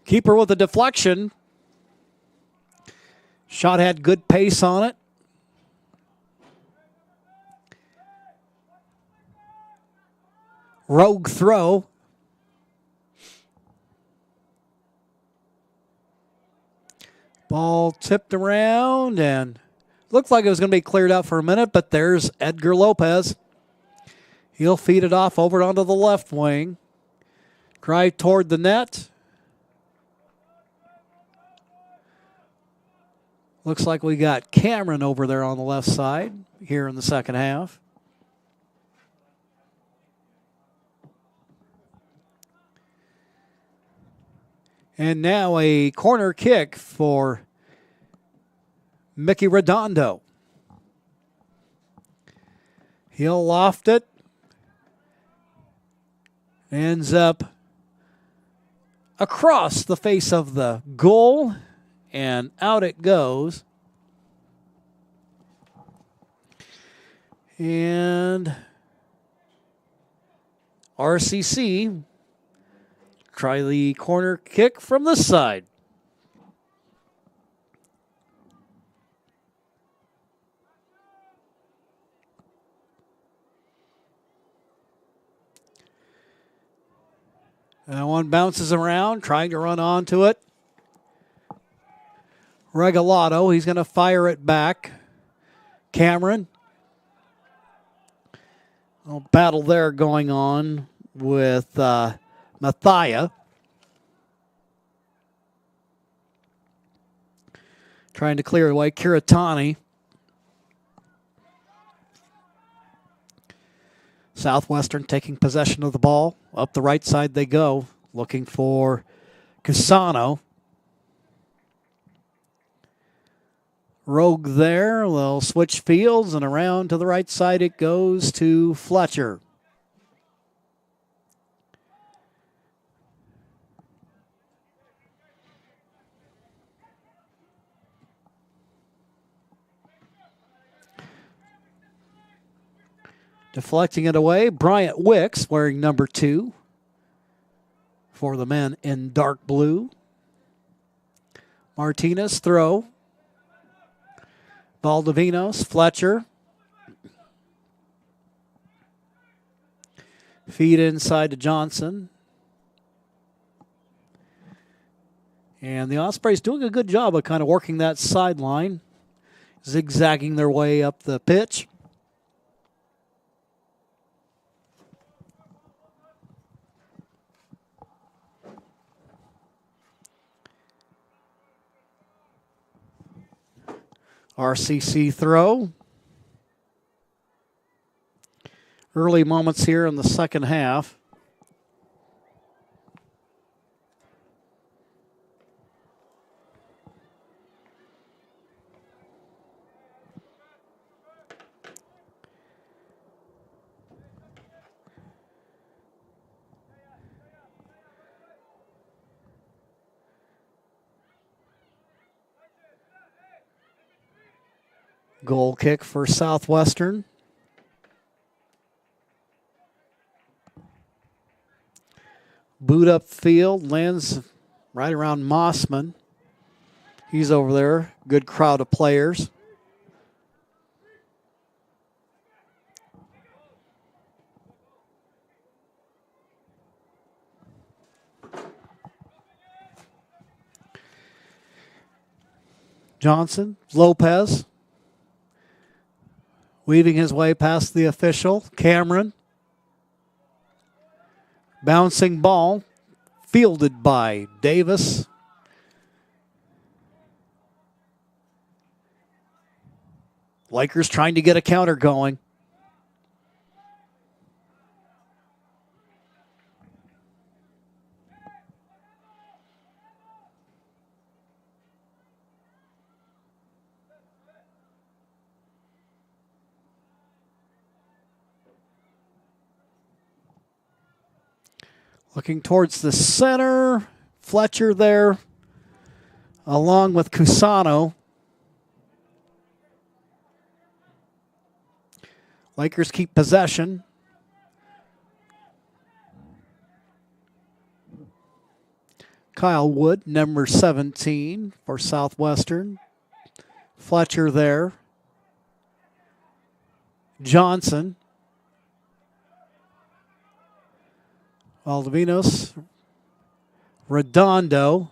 Keeper with a deflection. Shot had good pace on it. Rogue throw. Ball tipped around and looked like it was going to be cleared out for a minute, but there's Edgar Lopez. He'll feed it off over onto the left wing. Drive toward the net. Looks like we got Cameron over there on the left side here in the second half. And now a corner kick for Mickey Redondo. He'll loft it. Ends up across the face of the goal, and out it goes. And RCC try the corner kick from this side. That one bounces around, trying to run onto it. Regalado, he's going to fire it back. Cameron. A battle there going on with Mathia. Trying to clear away Kiritani. Southwestern taking possession of the ball. Up the right side they go, looking for Cusano. Rogue there. They'll switch fields, and around to the right side it goes to Fletcher. Deflecting it away, Bryant Wicks wearing number 2 for the men in dark blue. Martinez throw. Valdivinos, Fletcher. Feed inside to Johnson. And the Ospreys doing a good job of kind of working that sideline, zigzagging their way up the pitch. RCC throw. Early moments here in the second half. Goal kick for Southwestern. Boot up field, lands right around Mossman. He's over there. Good crowd of players. Johnson, Lopez. Weaving his way past the official, Cameron. Bouncing ball, fielded by Davis. Lakers trying to get a counter going. Looking towards the center, Fletcher there, along with Cusano. Lakers keep possession. Kyle Wood, number 17 for Southwestern. Fletcher there. Johnson. Valdivinos, Redondo.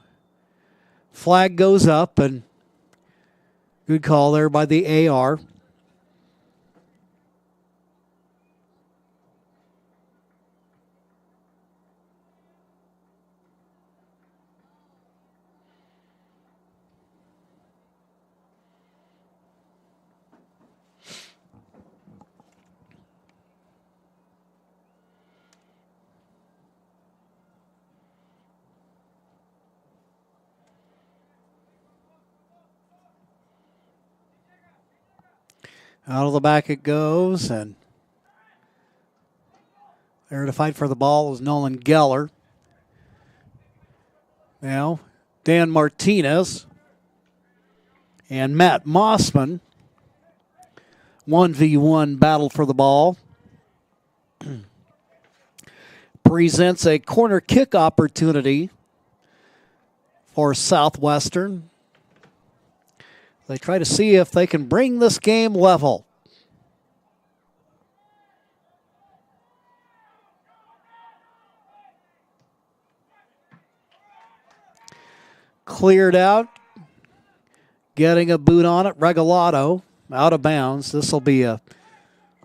Flag goes up, and good call there by the AR. Out of the back it goes, and there to fight for the ball is Nolan Geller. Now, Dan Martinez and Matt Mossman. 1v1 battle for the ball. Presents a corner kick opportunity for Southwestern. They try to see if they can bring this game level. Cleared out. Getting a boot on it. Regalado out of bounds. This will be a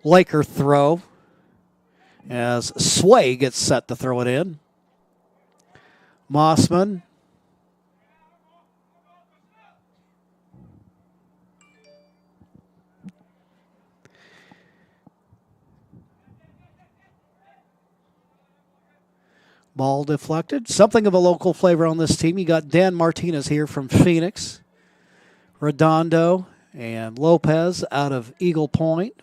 Laker throw as Sway gets set to throw it in. Mossman. Ball deflected. Something of a local flavor on this team. You got Dan Martinez here from Phoenix. Redondo and Lopez out of Eagle Point.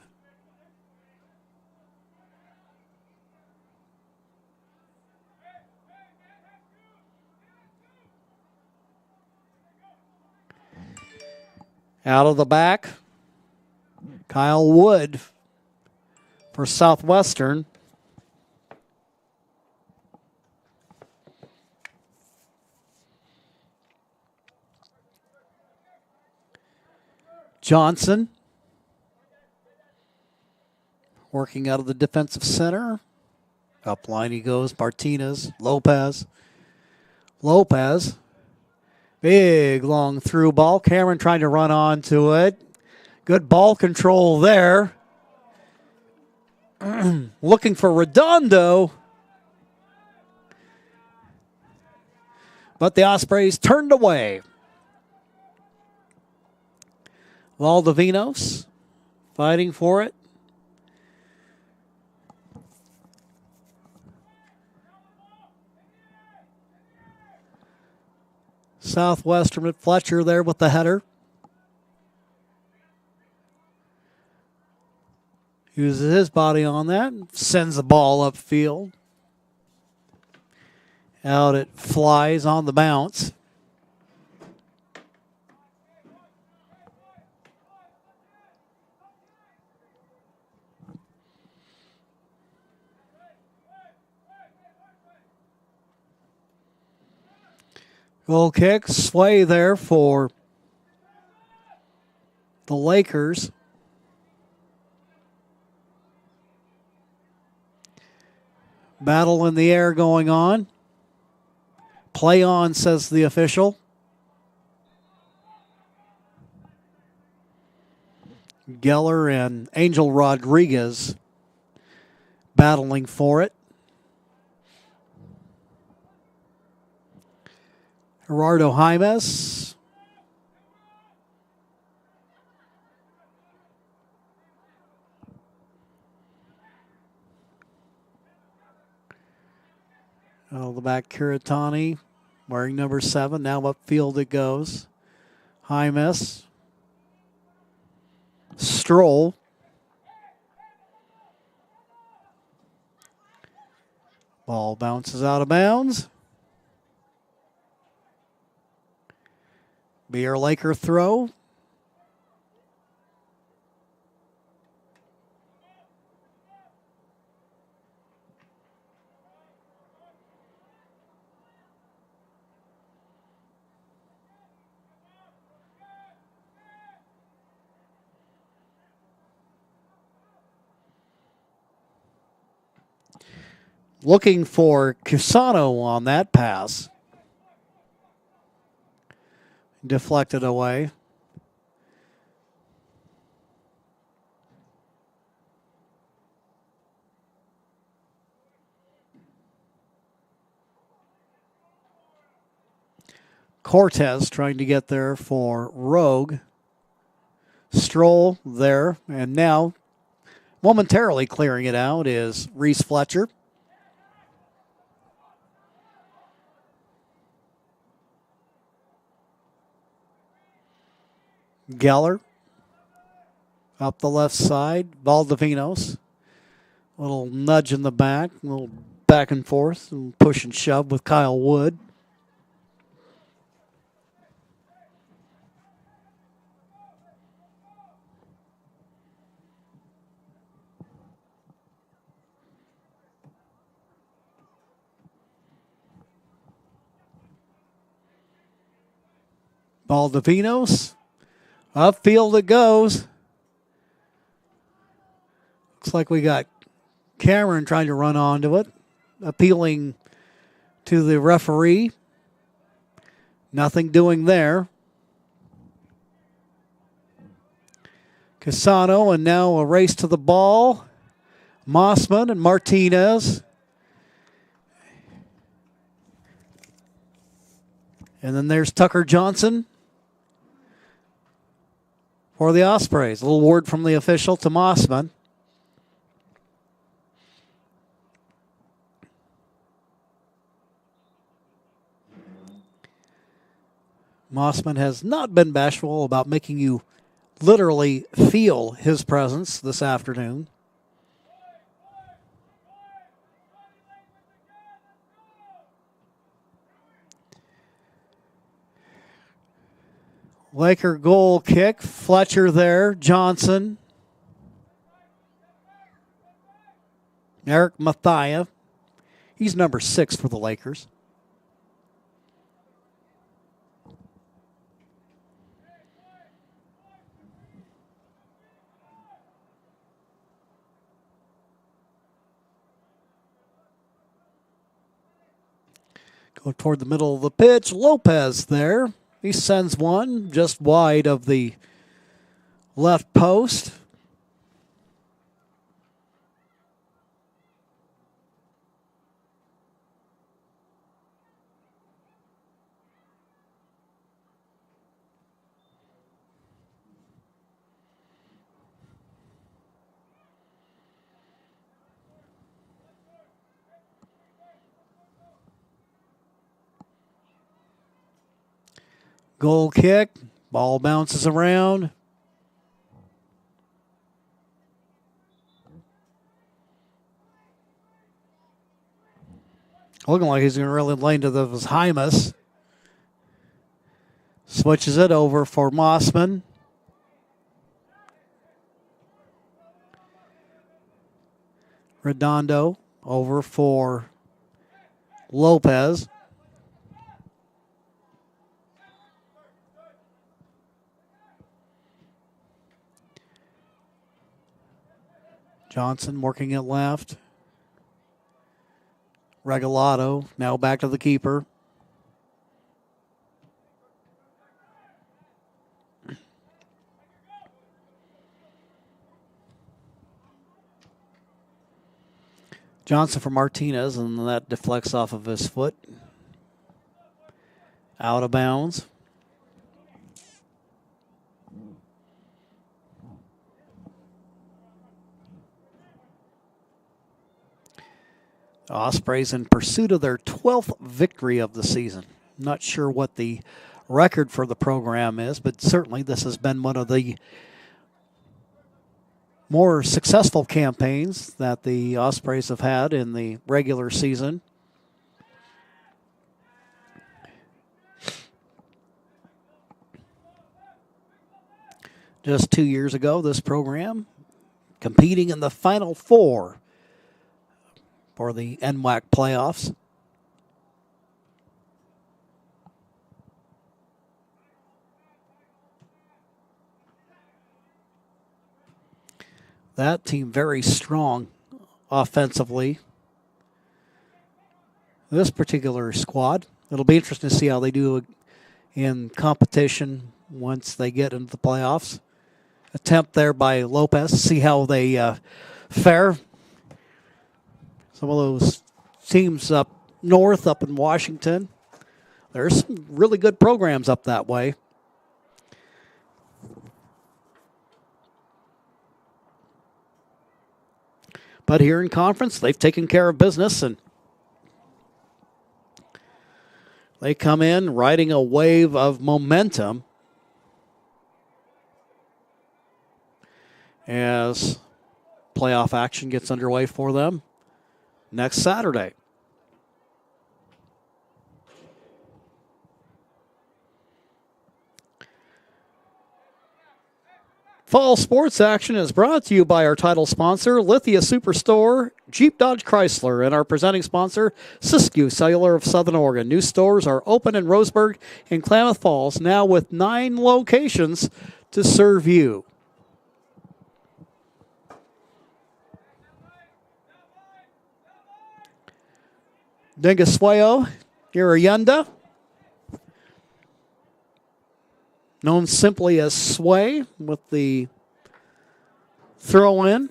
Out of the back, Kyle Wood for Southwestern. Johnson working out of the defensive center. Up line he goes. Martinez, Lopez. Lopez. Big long through ball. Cameron trying to run onto it. Good ball control there. Looking for Redondo. But the Ospreys turned away. Valdivinos fighting for it. Southwestern at Fletcher there with the header. Uses his body on that. Sends the ball upfield. Out it flies on the bounce. Goal kick, Sway there for the Lakers. Battle in the air going on. Play on, says the official. Geller and Angel Rodriguez battling for it. Gerardo Jaimes. Out of the back, Kiritani wearing number 7. Now upfield it goes. Jaimes. Stroll. Ball bounces out of bounds. Be our Laker throw. Looking for Cusano on that pass. Deflected away. Cortez trying to get there for Rogue. Stroll there, and now momentarily clearing it out is Reese Fletcher. Geller up the left side. Valdivinos. A little nudge in the back, a little back and forth, and push and shove with Kyle Wood. Valdivinos. Upfield it goes. Looks like we got Cameron trying to run onto it. Appealing to the referee. Nothing doing there. Casano, and now a race to the ball. Mossman and Martinez. And then there's Tucker Johnson for the Ospreys. A little word from the official to Mossman. Mossman has not been bashful about making you literally feel his presence this afternoon. Laker goal kick. Fletcher there. Johnson. Eric Mathia. He's number 6 for the Lakers. Go toward the middle of the pitch. Lopez there. He sends one just wide of the left post. Goal kick. Ball bounces around. Looking like he's going to really lay into the Hymas. Switches it over for Mossman. Redondo over for Lopez. Johnson working it left. Regalado now back to the keeper. Johnson for Martinez, and that deflects off of his foot. Out of bounds. Ospreys in pursuit of their 12th victory of the season. Not sure what the record for the program is, but certainly this has been one of the more successful campaigns that the Ospreys have had in the regular season. Just 2 years ago, this program competing in the Final Four for the NWAC playoffs. That team very strong offensively. this particular squad. It'll be interesting to see how they do in competition once they get into the playoffs. Attempt there by Lopez. See how they fare. Some of those teams up north, up in Washington, there's some really good programs up that way. But here in conference, they've taken care of business, and they come in riding a wave of momentum as playoff action gets underway for them next Saturday. Fall sports action is brought to you by our title sponsor, Lithia Superstore, Jeep Dodge Chrysler, and our presenting sponsor, Siskiyou Cellular of Southern Oregon. New stores are open in Roseburg and Klamath Falls, now with 9 locations to serve you. Dingaswayo, Irayenda, known simply as Sway, with the throw in.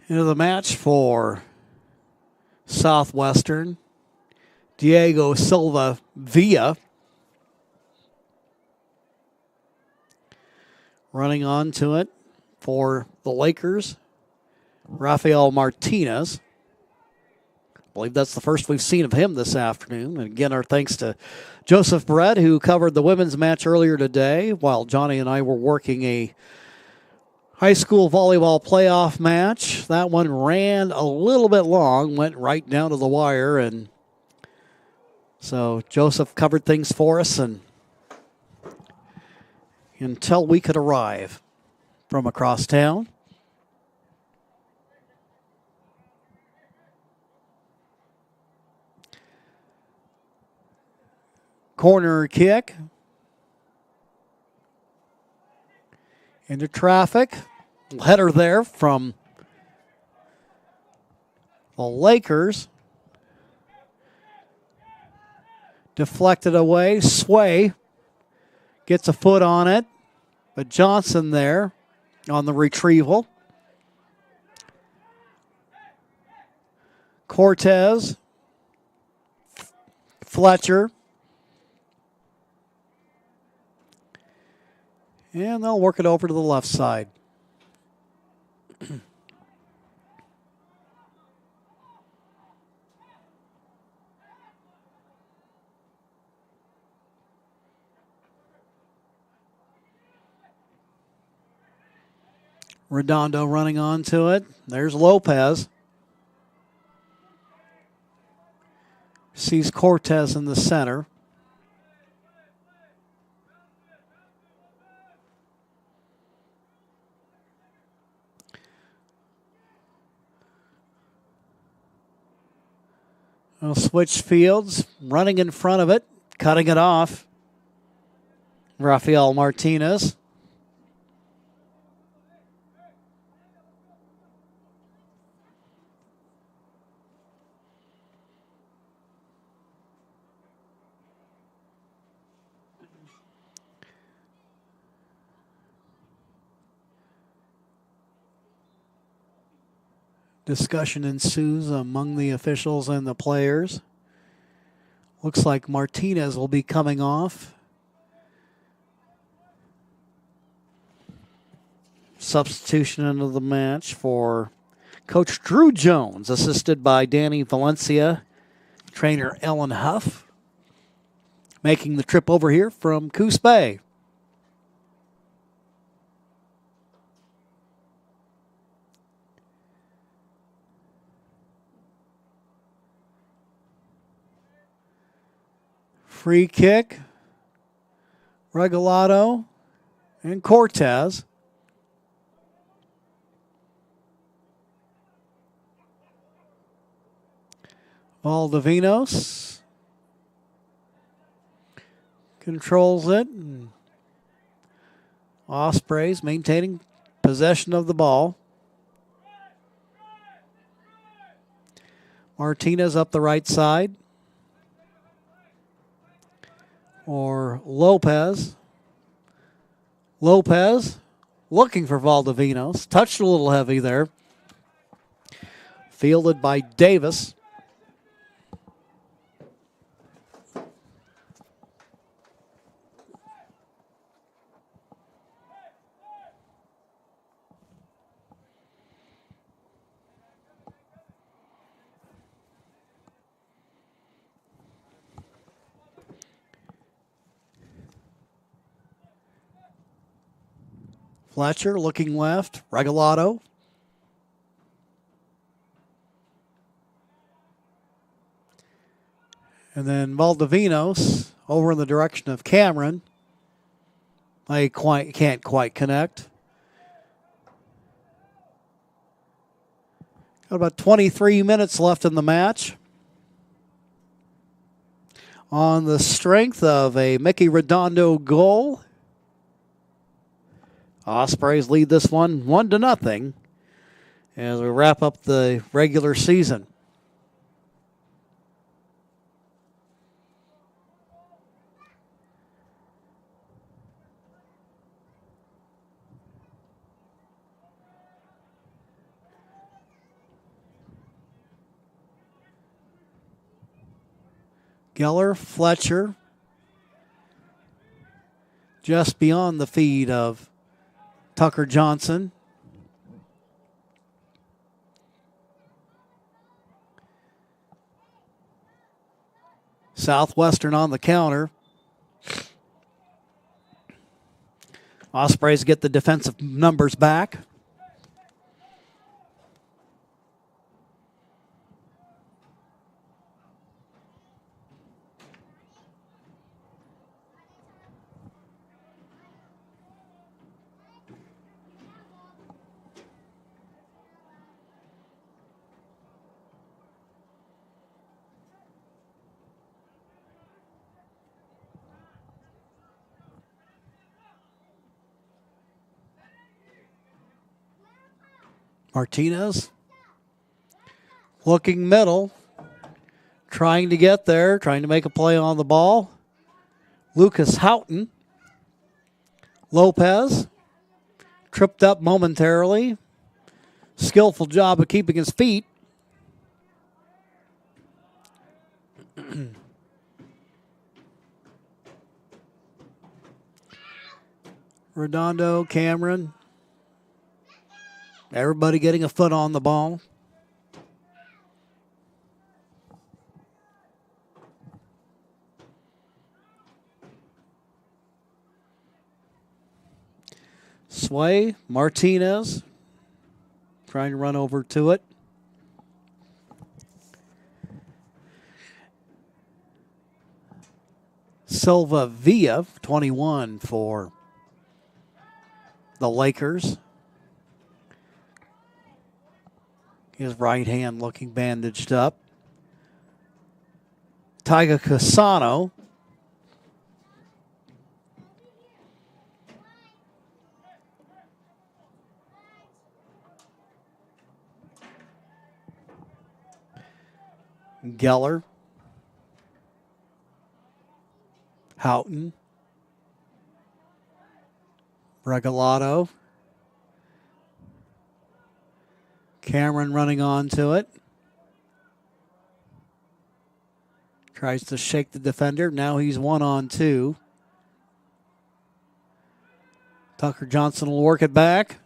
Into the match for Southwestern, Diego Silva Villa. Running on to it for the Lakers, Rafael Martinez. I believe that's the first we've seen of him this afternoon. And again, our thanks to Joseph Brett, who covered the women's match earlier today, while Johnny and I were working a high school volleyball playoff match. That one ran a little bit long, went right down to the wire. And so Joseph covered things for us, and until we could arrive from across town. Corner kick into traffic. Header there from the Lakers. Deflected away. Sway gets a foot on it, but Johnson there on the retrieval. Cortez, Fletcher, and they'll work it over to the left side. Redondo running onto it. There's Lopez. Sees Cortez in the center. We'll switch fields, running in front of it, cutting it off. Rafael Martinez. Discussion ensues among the officials and the players. Looks like Martinez will be coming off. Substitution into the match for Coach Drew Jones, assisted by Danny Valencia, trainer Ellen Huff, making the trip over here from Coos Bay. Free kick, Regalado, and Cortez. Valdivinos controls it. Ospreys maintaining possession of the ball. Martinez up the right side. Or Lopez. Lopez looking for Valdivinos. Touched a little heavy there. Fielded by Davis. Fletcher looking left. Regalado. And then Valdivinos over in the direction of Cameron. Can't quite connect. Got about 23 minutes left in the match. On the strength of a Mickey Redondo goal, Ospreys lead this one 1-0 as we wrap up the regular season. Geller, Fletcher, just beyond the feed of Tucker Johnson. Southwestern on the counter. Ospreys get the defensive numbers back. Martinez looking middle, trying to get there, trying to make a play on the ball. Lucas Houghton. Lopez tripped up momentarily. Skillful job of keeping his feet. Redondo, Cameron. Everybody getting a foot on the ball. Sway, Martinez, trying to run over to it. Silva Villa, 21 for the Lakers. His right hand looking bandaged up. Tyga Casano. Geller. Houghton. Regalado. Cameron running onto it. Tries to shake the defender. Now he's 1-on-2. Tucker Johnson will work it back.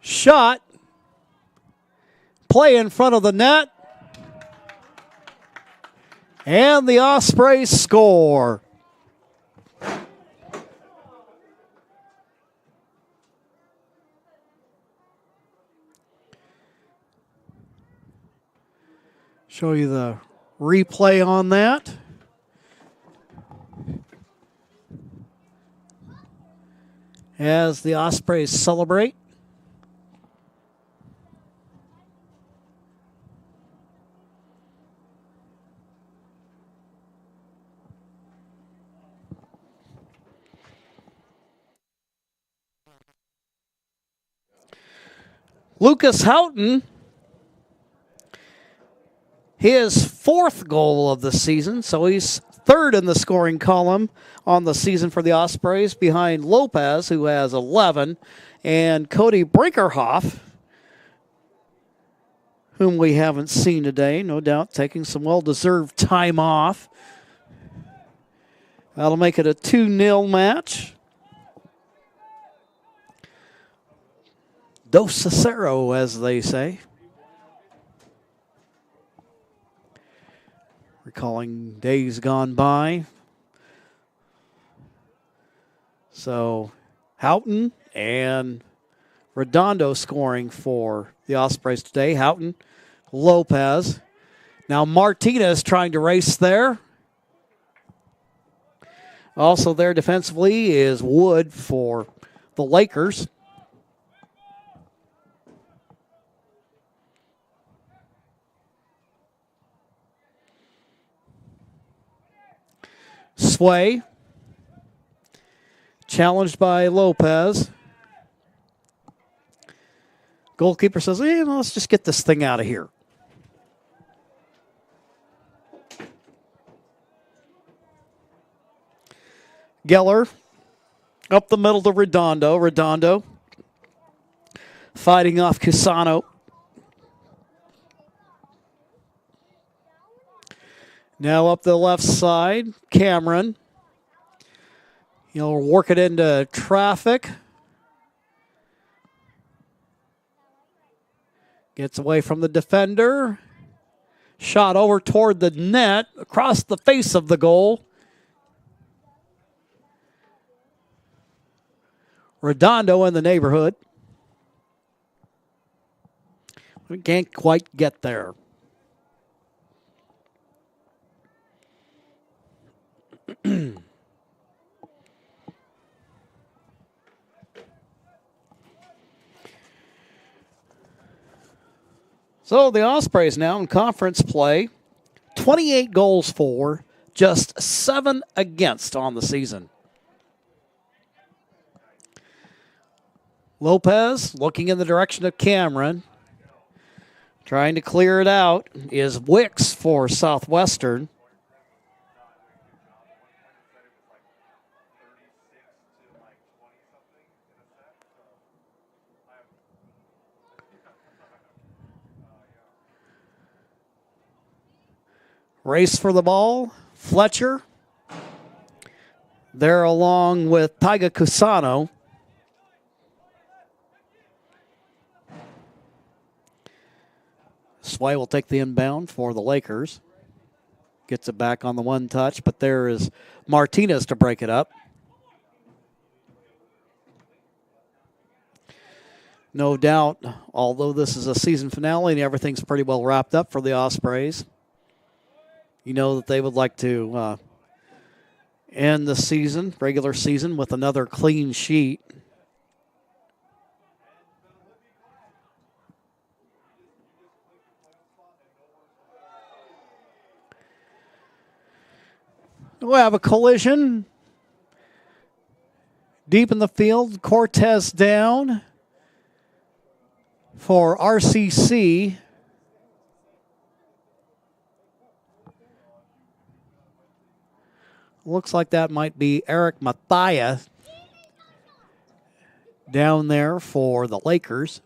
Shot. Play in front of the net. And the Ospreys score. Show you the replay on that. As the Ospreys celebrate. Lucas Houghton, his 4th goal of the season, so he's 3rd in the scoring column on the season for the Ospreys, behind Lopez, who has 11, and Cody Brinkerhoff, whom we haven't seen today, no doubt taking some well-deserved time off. That'll make it a 2-0 match. Dos Cicero, as they say. Recalling days gone by. So Houghton and Redondo scoring for the Ospreys today. Houghton, Lopez. Now Martinez trying to race there. Also there defensively is Wood for the Lakers. Sway, challenged by Lopez. Goalkeeper says, let's just get this thing out of here. Geller up the middle to Redondo. Redondo fighting off Cusano. Now up the left side, Cameron. He'll work it into traffic. Gets away from the defender. Shot over toward the net, across the face of the goal. Redondo in the neighborhood. We can't quite get there. So the Ospreys now in conference play, 28 goals for, just 7 against on the season. Lopez looking in the direction of Cameron. Trying to clear it out is Wicks for Southwestern. Race for the ball. Fletcher. There along with Taiga Cusano. Sway will take the inbound for the Lakers. Gets it back on the one touch, but there is Martinez to break it up. No doubt, although this is a season finale and everything's pretty well wrapped up for the Ospreys, you know that they would like to end the season, regular season, with another clean sheet. We have a collision. Deep in the field, Cortez down for RCC. Looks like that might be Eric Mathia down there for the Lakers.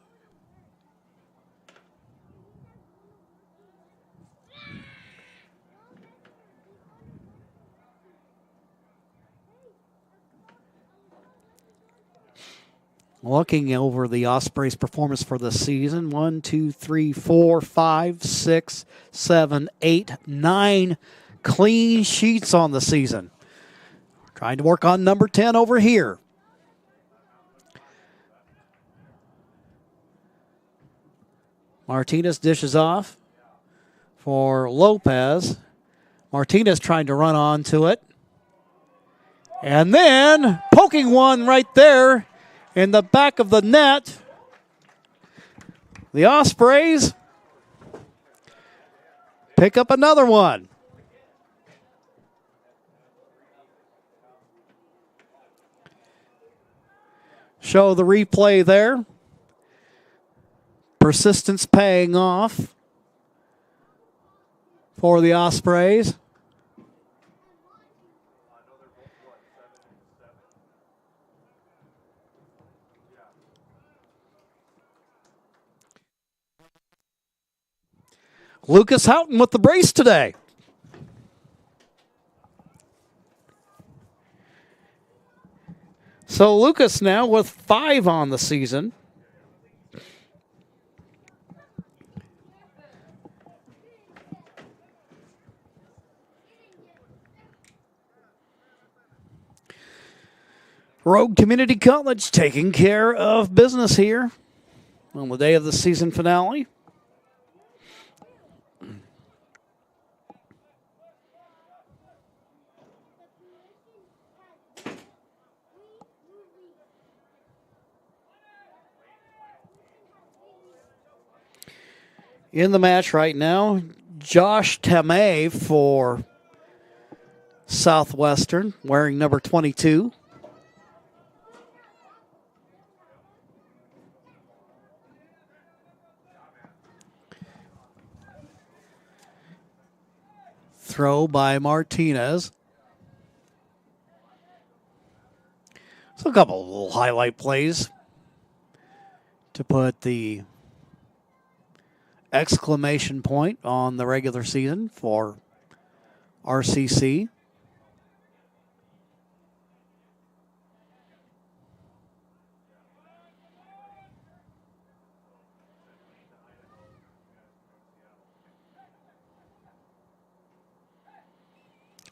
Looking over the Ospreys' performance for the season, 1, 2, 3, 4, 5, 6, 7, 8, 9 clean sheets on the season. Trying to work on number 10 over here. Martinez dishes off for Lopez. Martinez trying to run onto it. And then poking one right there in the back of the net. The Ospreys pick up another one. Show the replay there. Persistence paying off for the Ospreys. Lucas Houghton with the brace today. So Lucas now with 5 on the season. Rogue Community College taking care of business here on the day of the season finale. In the match right now, Josh Tamay for Southwestern, wearing number 22. Throw by Martinez. So a couple of little highlight plays to put the exclamation point on the regular season for RCC.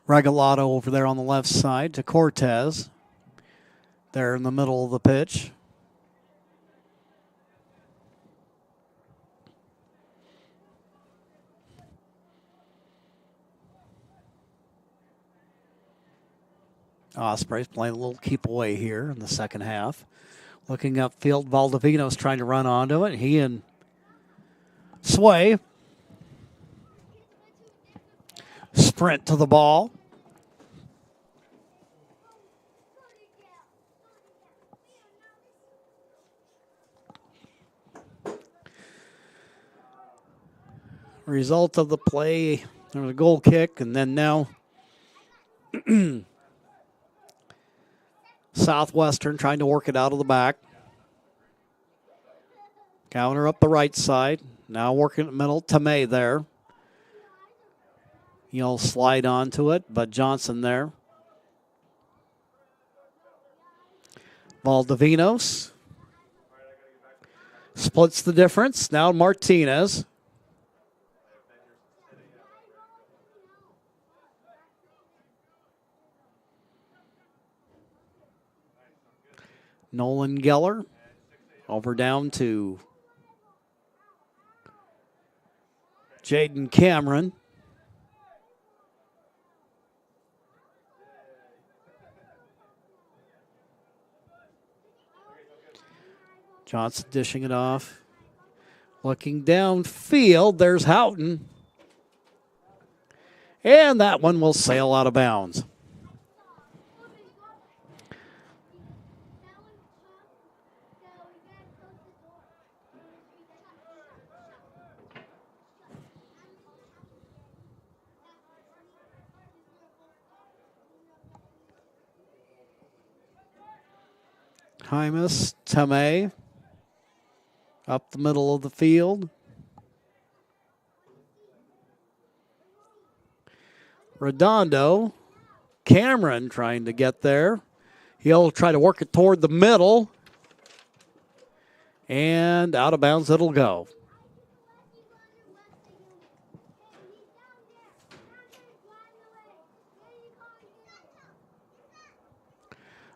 Regalado over there on the left side to Cortez. There in the middle of the pitch. Ospreys playing a little keep away here in the second half. Looking upfield, Valdivino's trying to run onto it. He and Sway sprint to the ball. Result of the play, there was a goal kick, and then now Southwestern trying to work it out of the back. Counter up the right side. Now working in the middle. Tamay there. He'll slide onto it, but Johnson there. Valdivinos splits the difference. Now Martinez. Nolan Geller over down to Jaden Cameron. Johnson dishing it off. Looking downfield, there's Houghton. And that one will sail out of bounds. Hymas, Tamay, up the middle of the field. Redondo, Cameron trying to get there. He'll try to work it toward the middle. And out of bounds it'll go.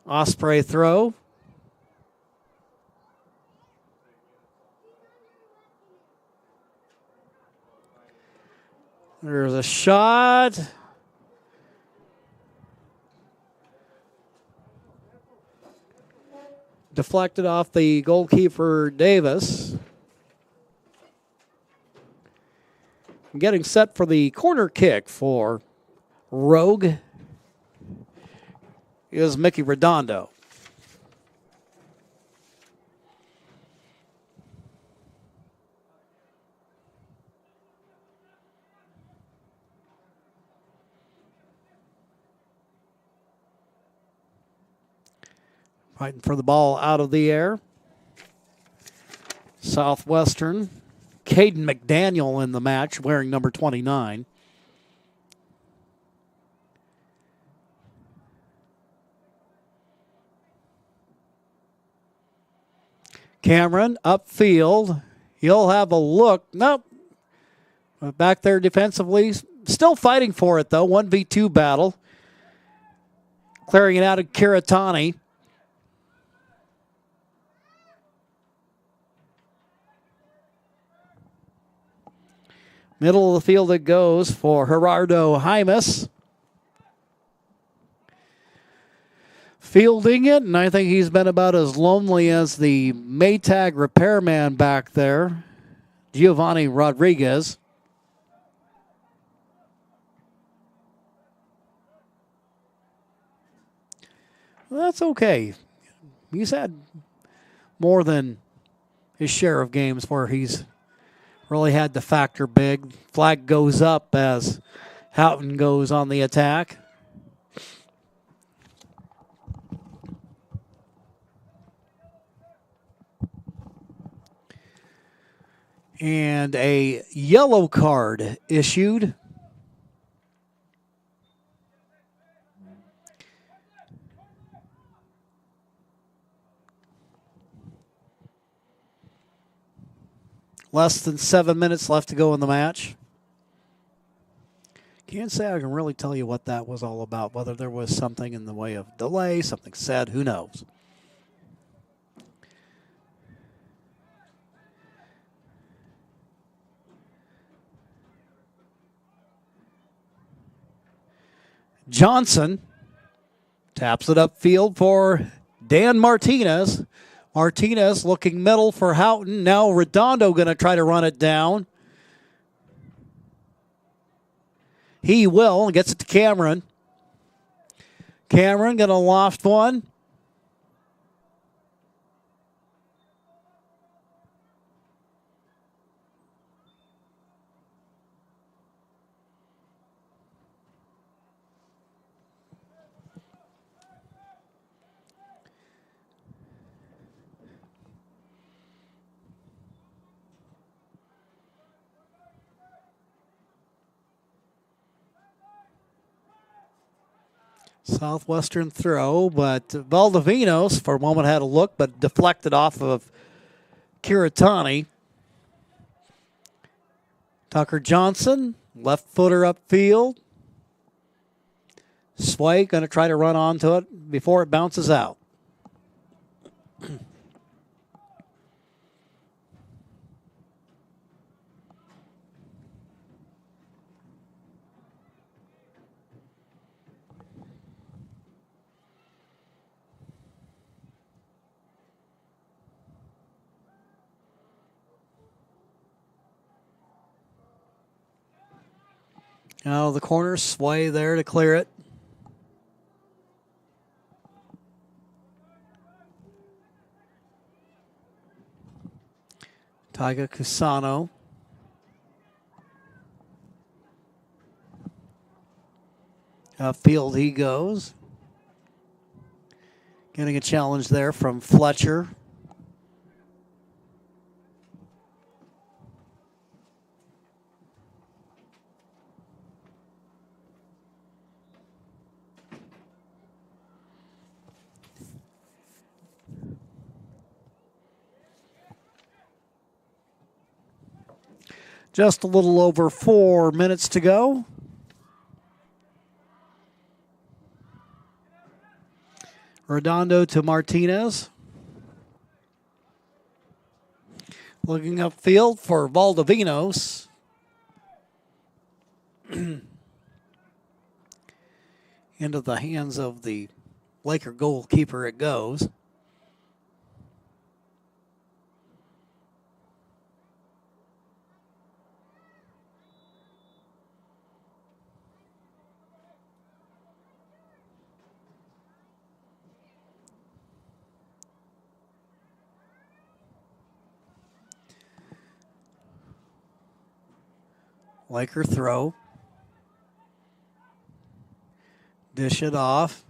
Osprey throw. There's a shot. Deflected off the goalkeeper, Davis. Getting set for the corner kick for Rogue is Mickey Redondo. Fighting for the ball out of the air. Southwestern. Caden McDaniel in the match, wearing number 29. Cameron upfield. He'll have a look. Nope. Back there defensively. Still fighting for it, though. 1v2 battle. Clearing it out of Kiritani. Middle of the field it goes for Gerardo Jaimes. Fielding it, and I think he's been about as lonely as the Maytag repairman back there, Giovanni Rodriguez. Well, that's okay. He's had more than his share of games where he's really had to factor big. Flag goes up as Houghton goes on the attack. And a yellow card issued. Less than 7 minutes left to go in the match. Can't say I can really tell you what that was all about, whether there was something in the way of delay, something said, who knows. Johnson taps it upfield for Dan Martinez. Martinez looking middle for Houghton. Now Redondo going to try to run it down. He will and gets it to Cameron. Cameron going to loft one. Southwestern throw, but Valdivinos for a moment had a look, but deflected off of Kiritani. Tucker Johnson, left footer upfield. Sway going to try to run onto it before it bounces out. Now the corner, Sway there to clear it. Taiga Cusano. Upfield he goes. Getting a challenge there from Fletcher. Just a little over 4 minutes to go. Redondo to Martinez. Looking upfield for Valdivinos. Into the hands of the Laker goalkeeper it goes. Laker throw. Dish it off.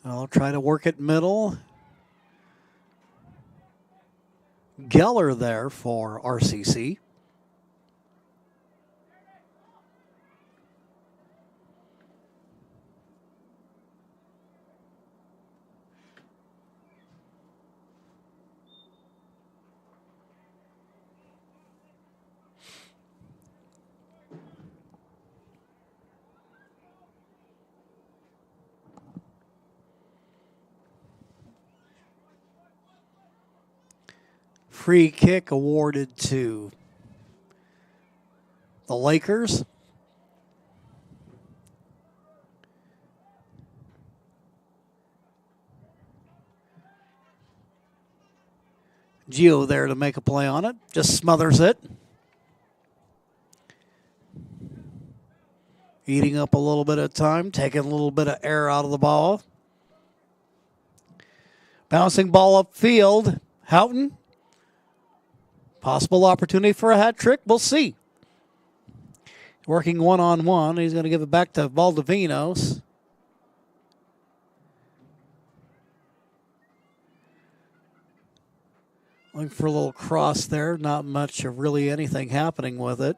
I'll try to work it middle. Geller there for RCC. Free kick awarded to the Lakers. Gio there to make a play on it. Just smothers it. Eating up a little bit of time, taking a little bit of air out of the ball. Bouncing ball upfield. Houghton. Possible opportunity for a hat trick. We'll see. Working one-on-one. He's going to give it back to Valdivinos. Looking for a little cross there. Not much of really anything happening with it.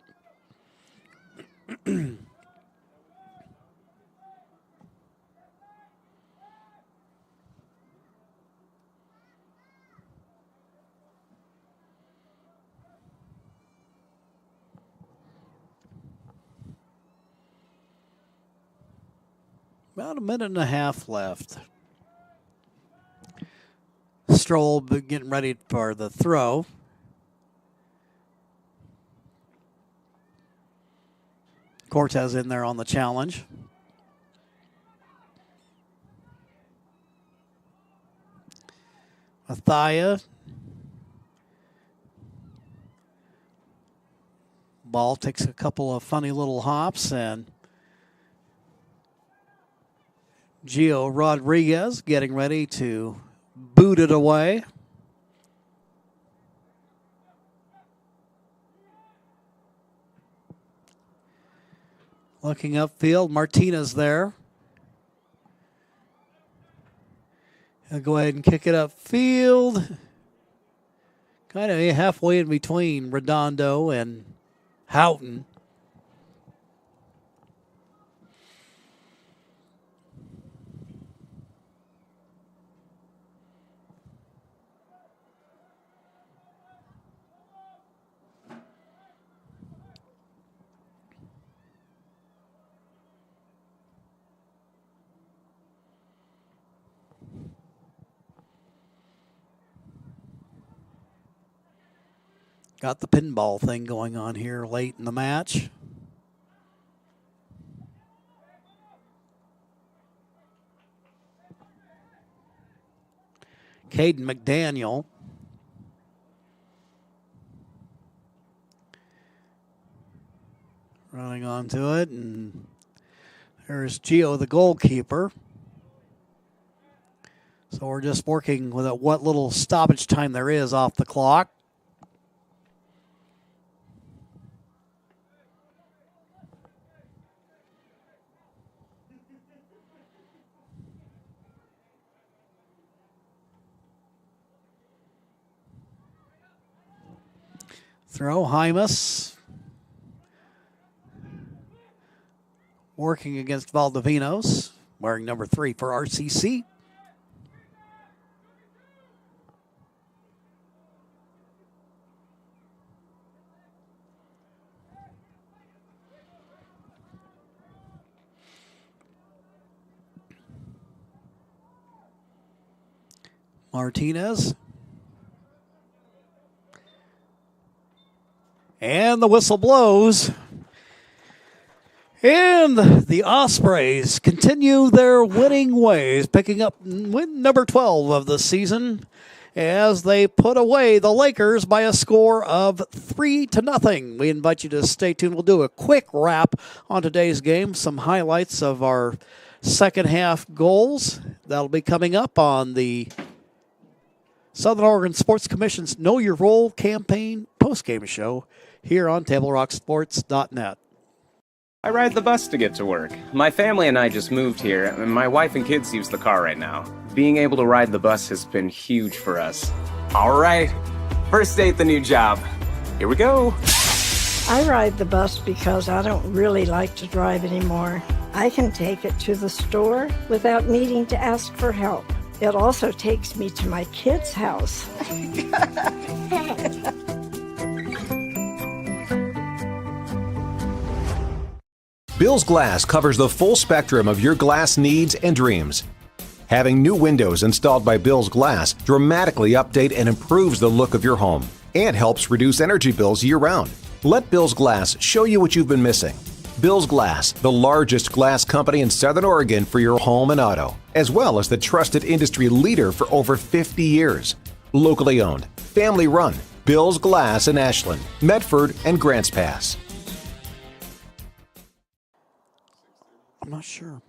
About a minute and a half left. Stroll getting ready for the throw. Cortez in there on the challenge. Mathia. Ball takes a couple of funny little hops, and Gio Rodriguez getting ready to boot it away. Looking upfield, Martinez there. He'll go ahead and kick it upfield. Kind of halfway in between Redondo and Houghton. Got the pinball thing going on here late in the match. Caden McDaniel. Running onto it, and there's Gio, the goalkeeper. So we're just working with what little stoppage time there is off the clock. Throw, Hymas. Working against Valdivinos, wearing number 3 for RCC. Martinez. And the whistle blows. And the Ospreys continue their winning ways, picking up win number 12 of the season as they put away the Lakers by a score of 3-0. We invite you to stay tuned. We'll do a quick wrap on today's game, some highlights of our second half goals. That'll be coming up on the Southern Oregon Sports Commission's Know Your Role campaign postgame show here on TableRockSports.net. I ride the bus to get to work. My family and I just moved here, and my wife and kids use the car right now. Being able to ride the bus has been huge for us. All right, first day at the new job. Here we go. I ride the bus because I don't really like to drive anymore. I can take it to the store without needing to ask for help. It also takes me to my kids' house. Bill's Glass covers the full spectrum of your glass needs and dreams. Having new windows installed by Bill's Glass dramatically update and improves the look of your home and helps reduce energy bills year-round. Let Bill's Glass show you what you've been missing. Bill's Glass, the largest glass company in Southern Oregon for your home and auto, as well as the trusted industry leader for over 50 years. Locally owned, family run, Bill's Glass in Ashland, Medford, and Grants Pass. I'm not sure.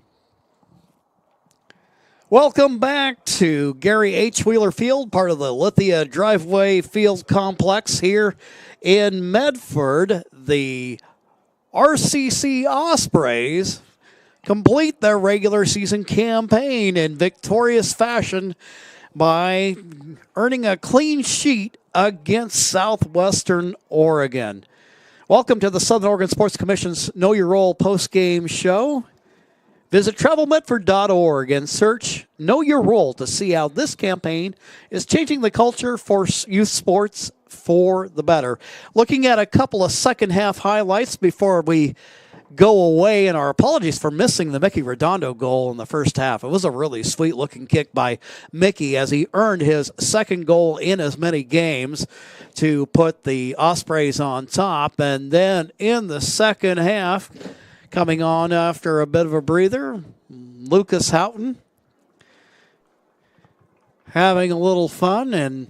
Welcome back to Gary H. Wheeler Field, part of the Lithia Driveway Field Complex here in Medford. The RCC Ospreys complete their regular season campaign in victorious fashion by earning a clean sheet against Southwestern Oregon. Welcome to the Southern Oregon Sports Commission's Know Your Role post-game show. Visit travelmedford.org and search Know Your Role to see how this campaign is changing the culture for youth sports for the better. Looking at a couple of second-half highlights before we go away, and our apologies for missing the Mickey Redondo goal in the first half. It was a really sweet-looking kick by Mickey as he earned his second goal in as many games to put the Ospreys on top. And then in the second half, coming on after a bit of a breather, Lucas Houghton having a little fun, and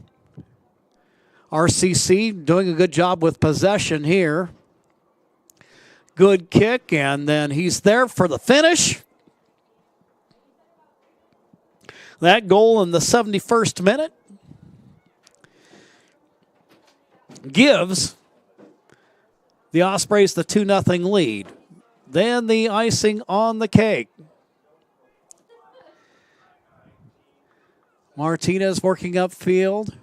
RCC doing a good job with possession here. Good kick, and then he's there for the finish. That goal in the 71st minute gives the Ospreys the 2-0 lead. Then the icing on the cake. Martinez working upfield.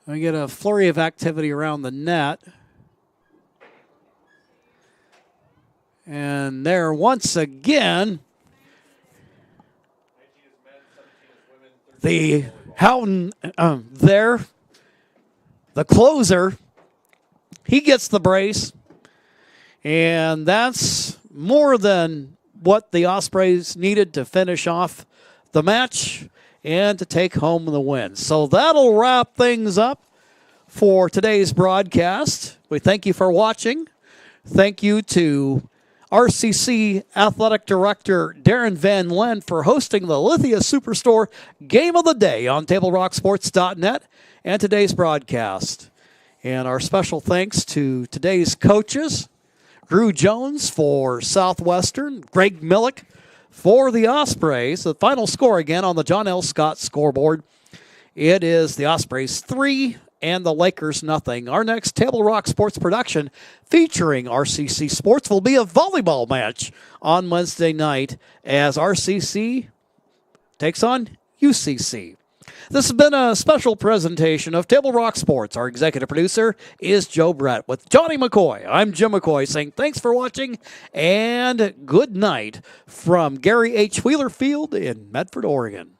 We get a flurry of activity around the net. And there once again, the Houghton there, the closer, he gets the brace. And that's more than what the Ospreys needed to finish off the match and to take home the win. So that'll wrap things up for today's broadcast. We thank you for watching. Thank you to RCC Athletic Director Darren Van Len for hosting the Lithia Superstore Game of the Day on TableRockSports.net and today's broadcast. And our special thanks to today's coaches, Drew Jones for Southwestern, Greg Millick for the Ospreys. The final score again on the John L. Scott scoreboard. It is the Ospreys 3 and the Lakers 0. Our next Table Rock Sports production featuring RCC Sports will be a volleyball match on Wednesday night as RCC takes on UCC. This has been a special presentation of Table Rock Sports. Our executive producer is Joe Brett. With Johnny McCoy, I'm Jim McCoy saying thanks for watching and good night from Gary H. Wheeler Field in Medford, Oregon.